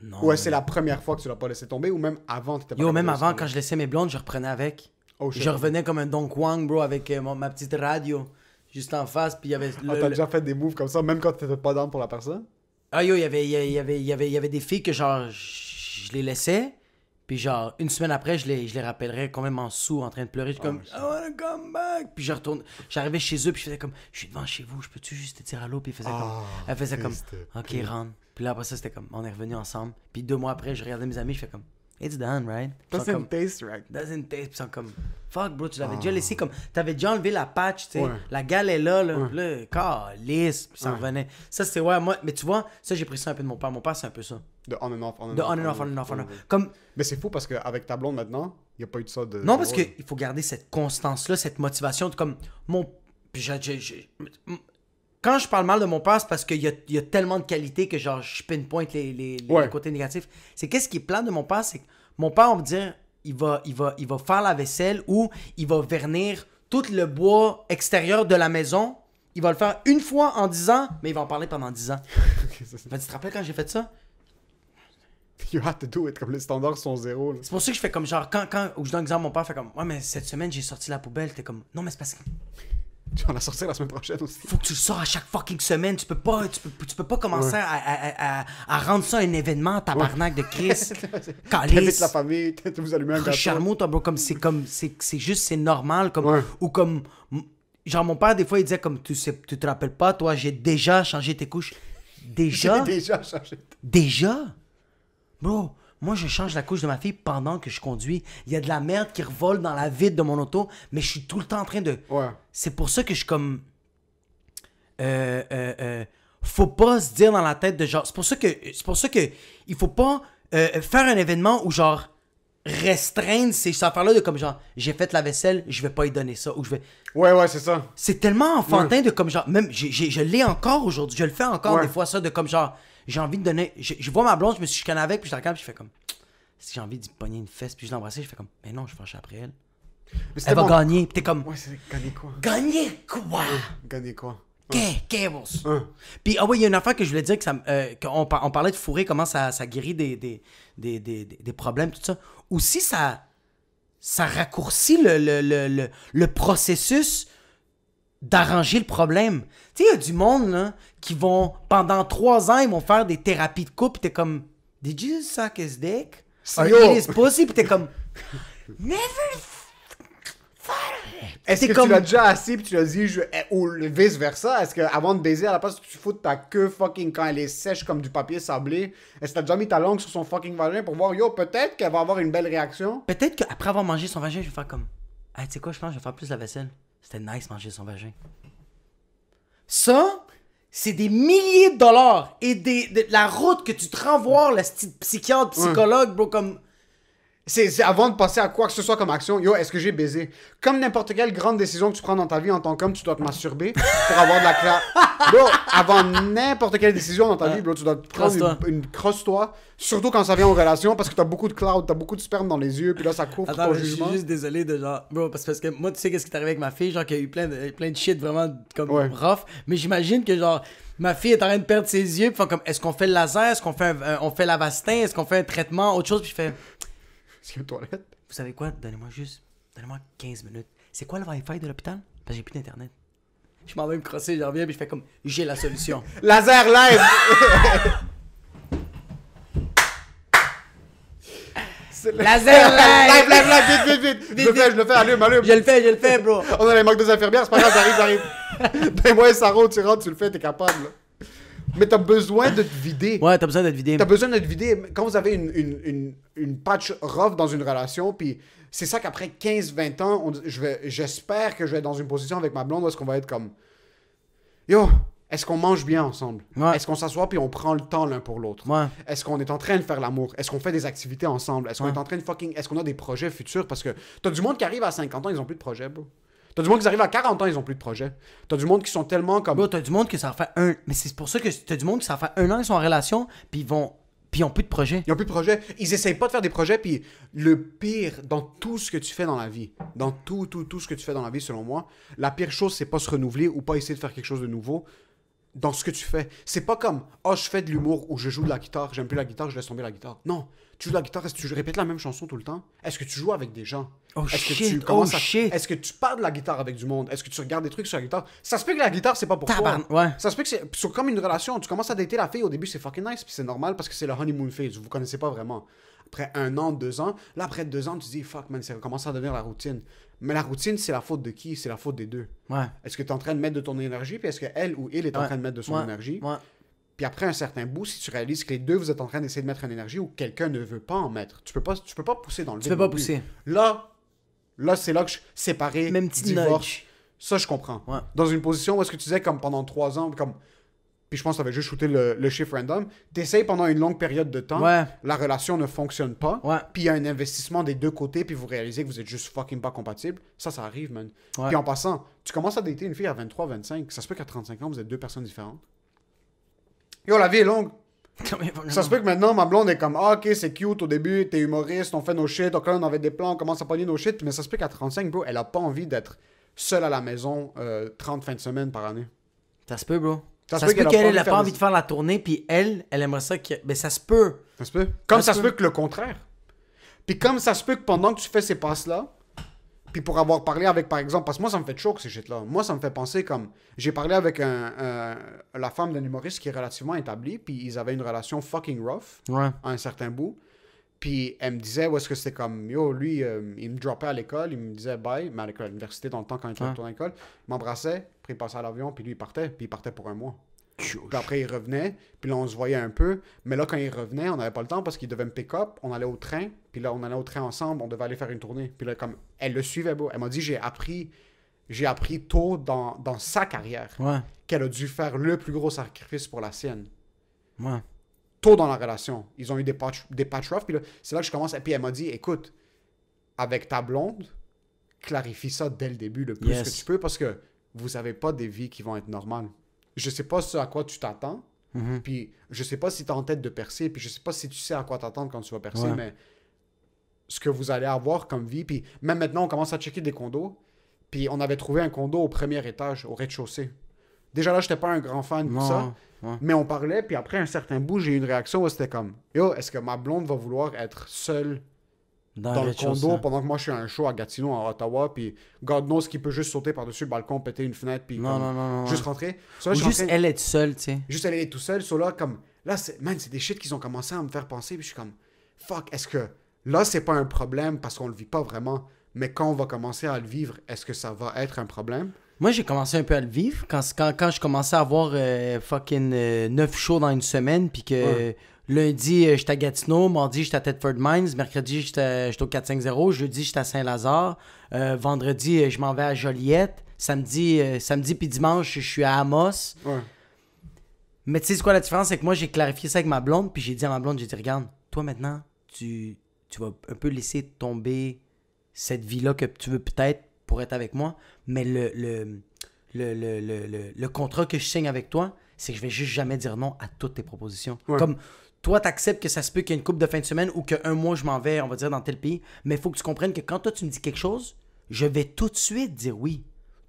Non. Ou est-ce que c'est la première fois que tu l'as pas laissé tomber, ou même avant, t'étais pas Yo, capable même de laisser avant, tomber? quand je laissais mes blondes, je reprenais avec. Oh, shit. Je revenais comme un Don Juan, bro, avec ma petite radio juste en face. Puis il y avait. T'as déjà fait des moves comme ça, même quand t'étais pas down pour la personne? Ah yo, il y avait des filles que genre, je les laissais. Puis genre, une semaine après, je les rappellerais complètement sous, en train de pleurer. Je suis comme, I wanna come back. Puis je retourne, j'arrivais chez eux, puis je faisais comme, je suis devant chez vous, je peux-tu juste te dire allô? Puis elle faisait comme, ok, rentre. Puis là, après ça, c'était comme, on est revenus ensemble. Puis 2 mois après, je regardais mes amis, je fais comme, it's done, right? Puis ils sont comme, taste right. doesn't taste. Puis ils sont comme, fuck, bro, tu l'avais déjà laissé comme, t'avais déjà enlevé la patch, tu sais. Ouais. La gale est là, là. Ouais. Puis là, calisse. Puis ça revenait. Ça, c'était, ouais, moi, mais tu vois, ça, j'ai pris ça un peu de mon père. Mon père, c'est un peu ça. De on and off, on and De off. on and off, on and off, on and off. Comme, Mais c'est fou parce qu'avec ta blonde maintenant, il n'y a pas eu de ça de. non, parce drôle. qu'il faut garder cette constance-là, cette motivation. Comme mon. Puis quand je parle mal de mon père, c'est parce qu'il y a tellement de qualités que genre je pinpoint les Ouais. côtés négatifs. C'est qu'est-ce qui est plat de mon père, c'est que mon père, on va dire, il va faire la vaisselle ou il va vernir tout le bois extérieur de la maison. Il va le faire une fois en 10 ans, mais il va en parler pendant 10 ans. Ok, ça, c'est- Fait, tu te rappelles quand j'ai fait ça? You have to do it, comme les standards sont zéro. Là. C'est pour ça que je fais comme genre, quand ou je donne un exemple, mon père fait comme, ouais, mais cette semaine j'ai sorti la poubelle. T'es comme, non, mais c'est parce que Tu vas la sortir la semaine prochaine aussi. faut que tu le sors à chaque fucking semaine. Tu peux pas commencer à rendre ça un événement, tabarnak de Chris. T'invites Calice. la famille, vous allumez un gâteau. Charmot, toi, bro, c'est juste, c'est normal. Comme, Ouais. ou comme, genre, mon père, des fois, il disait comme, tu te rappelles pas, toi, j'ai déjà changé tes couches. Déjà? J'ai déjà changé. Déjà? Bro, moi, je change la couche de ma fille pendant que je conduis. Il y a de la merde qui revole dans la vide de mon auto, mais je suis tout le temps en train de... Ouais. C'est pour ça que je suis comme... faut pas se dire dans la tête de genre... C'est pour ça que il faut pas faire un événement où genre restreindre ces affaires-là de comme genre j'ai fait la vaisselle, je vais pas y donner ça ou je vais... Ouais, c'est ça. C'est tellement enfantin de comme genre... Même, je l'ai encore aujourd'hui. Je le fais encore Ouais. des fois, ça, de comme genre... J'ai envie de donner... Je vois ma blonde, je me suis chicané avec, puis je la regarde, puis je fais comme... Si j'ai envie d'y pogner une fesse, puis je l'embrasser, je fais comme... Mais non, je fâche après elle. Mais Elle c'était va bon. gagner, puis t'es comme... Ouais, c'est gagner quoi? Gagner quoi? Gagner quoi? Qu'est-ce Hein. Puis, ah oui, il y a une affaire que je voulais dire, que on parlait de fourrer, comment ça guérit des problèmes, tout ça. Aussi, ça raccourcit le processus d'arranger le problème. Tu sais, il y a du monde, là, qui vont, pendant 3 ans, ils vont faire des thérapies de couple, pis t'es comme, did you suck his dick? Or Yo. eat his pussy? Pis t'es comme, never. Est-ce C'est que comme- tu l'as déjà assis puis tu l'as dit, ou vice versa? Est-ce qu'avant de baiser, à la place que tu fous ta queue fucking quand elle est sèche comme du papier sablé, est-ce que t'as déjà mis ta langue sur son fucking vagin pour voir, yo, peut-être qu'elle va avoir une belle réaction? Peut-être qu'après avoir mangé son vagin, je vais faire comme, hey, tu sais quoi, je pense que je vais faire plus la vaisselle. C'était nice manger son vagin. Ça, c'est des milliers de dollars et de la route que tu te rends voir le psychiatre, psychologue, bro, comme... C'est avant de passer à quoi que ce soit comme action, yo, est-ce que j'ai baisé? Comme n'importe quelle grande décision que tu prends dans ta vie en tant qu'homme, tu dois te masturber pour avoir de la classe. Bro, avant n'importe quelle décision dans ta vie, bro, tu dois te prendre Crosse-toi. une crosse-toi. Surtout quand ça vient en relation, parce que t'as beaucoup de cloud, t'as beaucoup de sperme dans les yeux, puis là, ça couvre Attends, ton je suis jugement. juste désolé de genre... Bro, parce que moi, tu sais qu'est-ce qui est arrivé avec ma fille, genre qu'il y a eu plein de shit vraiment comme Ouais. rough, mais j'imagine que genre... Ma fille est en train de perdre ses yeux, puis font comme, est-ce qu'on fait le laser, est-ce qu'on fait on fait l'Avastin, est-ce qu'on fait un traitement, autre chose, puis je fais... Est-ce qu'il y a une toilette? Vous savez quoi? Donnez-moi 15 minutes. C'est quoi le Wi-Fi de l'hôpital? Parce que j'ai plus d'internet. Je m'en vais me crosser, je reviens, puis je fais comme, j'ai la solution. Laser live! Laser live! Vite! Je le fais, allume! Je le fais, bro! On a les manques des infirmières, c'est pas grave, j'arrive. Ben moi, Saro, tu rentres, tu le fais, t'es capable. Là. Mais t'as besoin de te vider. Ouais, t'as besoin d'être vidé. T'as besoin de te vider. Quand vous avez une patch rough dans une relation, puis c'est ça qu'après 15-20 ans, j'espère que je vais être dans une position avec ma blonde où est-ce qu'on va être comme... Yo, est-ce qu'on mange bien ensemble? Ouais. Est-ce qu'on s'assoit puis on prend le temps l'un pour l'autre? Ouais. Est-ce qu'on est en train de faire l'amour? Est-ce qu'on fait des activités ensemble? Est-ce qu'on Ouais. est en train de Est-ce qu'on a des projets futurs? Parce que t'as du monde qui arrive à 50 ans, ils ont plus de projets, bro. T'as du monde qui arrive à 40 ans, ils ont plus de projets. T'as du monde qui sont tellement comme... Bro, t'as du monde que ça fait un... Mais c'est pour ça que t'as du monde qui ça fait 1 an, ils sont en relation, puis ils ont plus de projet. Ils n'ont plus de projet. Ils essayent pas de faire des projets. Puis le pire dans tout ce que tu fais dans la vie, dans tout ce que tu fais dans la vie, selon moi, la pire chose, c'est pas se renouveler ou pas essayer de faire quelque chose de nouveau dans ce que tu fais. C'est pas comme, oh, je fais de l'humour ou je joue de la guitare, j'aime plus la guitare, je laisse tomber la guitare. Non. Tu joues de la guitare, est-ce que tu répètes la même chanson tout le temps? Est-ce que tu joues avec des gens? Oh Est-ce que shit, tu commences shit. Est-ce que tu parles de la guitare avec du monde? Est-ce que tu regardes des trucs sur la guitare? Ça se peut que la guitare, c'est pas pour toi. Ouais. Ça se peut que c'est comme une relation. Tu commences à dater la fille, au début, c'est fucking nice, puis c'est normal parce que c'est le honeymoon phase. Vous connaissez pas vraiment. Après 1 an, 2 ans, là, après 2 ans, tu te dis, fuck, man, ça commence à devenir la routine. Mais la routine, c'est la faute de qui? C'est la faute des deux. Ouais. Est-ce que tu es en train de mettre de ton énergie, puis est-ce qu'elle ou il est en train de mettre de son énergie? Ouais. Puis après un certain bout, si tu réalises que les deux, vous êtes en train d'essayer de mettre une énergie ou quelqu'un ne veut pas en mettre, tu peux pas pousser dans le vide. Tu peux pas non plus. pousser. Là, c'est là que je séparé, Même petit divorce. nudge. Ça, je comprends. Ouais. Dans une position où est-ce que tu disais comme pendant 3 ans, comme... Puis je pense que tu avais juste shooté le chiffre random. Tu essayes pendant une longue période de temps, Ouais. la relation ne fonctionne pas, Ouais. puis il y a un investissement des deux côtés, puis vous réalisez que vous êtes juste fucking pas compatibles. Ça arrive, man. Ouais. Puis en passant, tu commences à dater une fille à 23, 25, ça se peut qu'à 35 ans, vous êtes deux personnes différentes. Yo, la vie est longue. Ça se peut que maintenant, ma blonde est comme, ah, ok, c'est cute au début, t'es humoriste, on fait nos shit, donc là, on avait des plans, on commence à pogner nos shit, mais ça se peut qu'à 35, bro, elle a pas envie d'être seule à la maison 30 fins de semaine par année. Ça se peut, bro. Ça Ça se se peut peut qu'elle a qu'elle ait pas pas envie envie de faire la tournée, puis elle aimerait ça que... Ben, ça se peut. Ça se peut. Comme Ça ça se se peut que le contraire. Puis comme ça se peut que pendant que tu fais ces passes-là, puis pour avoir parlé avec, par exemple, parce que moi, ça me fait chaud, ces shit-là. Moi, ça me fait penser comme... J'ai parlé avec la femme d'un humoriste qui est relativement établi, puis ils avaient une relation fucking rough, Ouais. à un certain bout. Puis elle me disait, où est-ce que c'était comme... Yo, lui, il me droppait à l'école, il me disait bye, mais à l'université, dans le temps, quand il était retourné à l'école, il m'embrassait, puis il passait à l'avion, puis lui, il partait pour 1 mois. Puis après, il revenait, puis là, on se voyait un peu. Mais là, quand il revenait, on n'avait pas le temps parce qu'il devait me pick-up. On allait au train, puis là, on allait au train ensemble, on devait aller faire une tournée. Puis là, comme elle le suivait, bro. Elle m'a dit, j'ai appris tôt dans sa carrière Ouais. qu'elle a dû faire le plus gros sacrifice pour la sienne. Ouais. Tôt dans la relation. Ils ont eu des patch rough, puis là, c'est là que je commence. Et puis elle m'a dit, écoute, avec ta blonde, clarifie ça dès le début le plus Yes. que tu peux parce que vous n'avez pas des vies qui vont être normales. Je sais pas ce à quoi tu t'attends. Mhm. Puis je sais pas si tu es en tête de percer, puis je sais pas si tu sais à quoi t'attendre quand tu vas percer, Ouais. mais ce que vous allez avoir comme vie, puis même maintenant, on commence à checker des condos, puis on avait trouvé un condo au premier étage, au rez-de-chaussée. Déjà là, j'étais pas un grand fan de ça, Ouais. mais on parlait, puis après un certain bout, j'ai eu une réaction où c'était comme, yo, est-ce que ma blonde va vouloir être seule dans le rez-de-chaussée. condo pendant que moi je suis à un show à Gatineau, en Ottawa, puis God knows qu'il peut juste sauter par-dessus le balcon, péter une fenêtre, puis Non, comme, non. juste rentrer. So, Ou là, je suis en juste train- elle être seule, tu sais. juste aller tout seul, so là, comme, là, c'est des shit qu'ils ont commencé à me faire penser, puis je suis comme, fuck, est-ce que, là, c'est pas un problème parce qu'on le vit pas vraiment, mais quand on va commencer à le vivre, est-ce que ça va être un problème? Moi, j'ai commencé un peu à le vivre quand je commençais à avoir fucking 9 shows dans une semaine, puis que Ouais. lundi, j'étais à Gatineau, mardi, j'étais à Thetford Mines, mercredi, j'étais au 450, jeudi, j'étais à Saint-Lazare, vendredi, je m'en vais à Joliette, samedi puis dimanche, je suis à Amos. Ouais. Mais tu sais, c'est quoi la différence? C'est que moi, j'ai clarifié ça avec ma blonde, puis j'ai dit à ma blonde, j'ai dit, regarde, toi maintenant, tu vas un peu laisser tomber cette vie-là que tu veux peut-être pour être avec moi, mais le contrat que je signe avec toi, c'est que je vais juste jamais dire non à toutes tes propositions. Ouais. Comme toi, t'acceptes que ça se peut qu'il y ait une couple de fin de semaine ou qu'un mois, je m'en vais, on va dire, dans tel pays, mais il faut que tu comprennes que quand toi, tu me dis quelque chose, je vais tout de suite dire oui.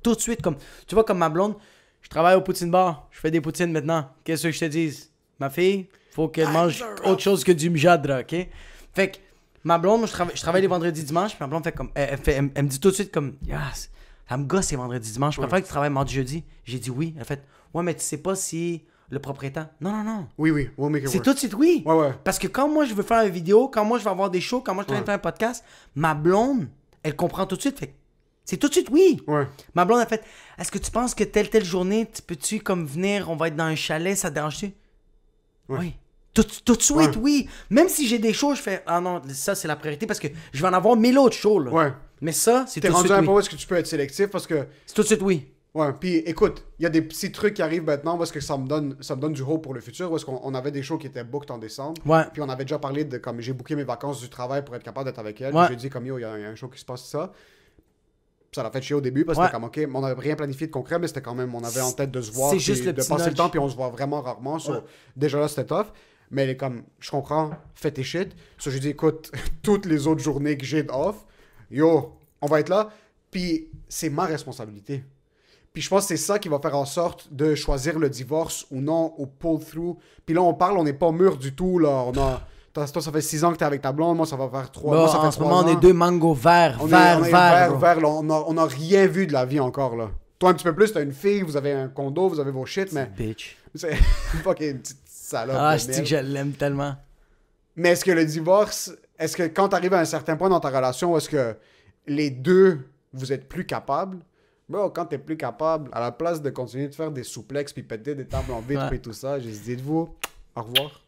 Tout de suite, comme tu vois, comme ma blonde, je travaille au Poutine Bar, je fais des poutines maintenant. Qu'est-ce que je te dis? Ma fille, faut qu'elle mange autre chose que du mjadra, ok? Fait que ma blonde, moi, je travaille les vendredis dimanches, puis ma blonde fait comme. Elle me dit tout de suite comme. Yes, ça me gosse les vendredis dimanches. Je préfère que tu travailles mardi jeudi. J'ai dit oui. Elle fait ouais, mais tu sais pas si le propriétaire. Non. Oui, we'll make it C'est work. tout de suite oui. Ouais. Parce que quand moi je veux faire une vidéo, quand moi je vais avoir des shows, quand moi je suis en train de faire un podcast, ma blonde, elle comprend tout de suite. Fait que C'est tout de suite oui. Ouais. Ma blonde a fait, est-ce que tu penses que telle journée, peux-tu comme venir, on va être dans un chalet, ça te dérange-tu? Ouais. Oui. Tout de suite, oui. Même si j'ai des shows, je fais, ah non, ça c'est la priorité parce que je vais en avoir 1000 autres shows, là. Ouais. Mais ça, c'est tout T'es de rendu suite à un oui. point où est-ce que tu peux être sélectif parce que... C'est tout de suite oui. Ouais, puis écoute, il y a des petits trucs qui arrivent maintenant parce que ça me donne du hope pour le futur. Parce qu'on avait des shows qui étaient booked en décembre. Ouais. Puis on avait déjà parlé de comme j'ai booké mes vacances du travail pour être capable d'être avec elle. Ouais. Puis j'ai dit comme yo, il y a un show qui se passe ça. Puis ça l'a fait chier au début parce que Ouais. c'était comme ok, on n'avait rien planifié de concret, mais c'était quand même, on avait en tête de se voir, C'est puis juste le de petit passer le nudge. temps, puis on se voit vraiment rarement. So, Ouais. déjà là, c'était tough. Mais elle est comme, je comprends, fais tes shit. So j'ai dit écoute, toutes les autres journées que j'ai off, yo, on va être là. Puis c'est ma responsabilité. Puis je pense que c'est ça qui va faire en sorte de choisir le divorce ou non, au pull-through. Puis là, on n'est pas mûr du tout, là. Toi, ça fait 6 ans que t'es avec ta blonde, moi, ça va faire 3 Bon, mois, ça fait en ce 3 moment, ans. on est deux mangots verts, On est verts, vert, bro. là. On a rien vu de la vie encore, là. Toi, un petit peu plus, t'as une fille, vous avez un condo, vous avez vos shit, mais Bitch. c'est fucking petite salope. Ah, de je dis merde. que je l'aime tellement. Mais est-ce que le divorce, est-ce que quand t'arrives à un certain point dans ta relation, est-ce que les deux, vous êtes plus capables? Bro, quand t'es plus capable, à la place de continuer de faire des souplexes puis péter des tables en vitre Ouais. et tout ça, j'ai dit, dites-vous, au revoir.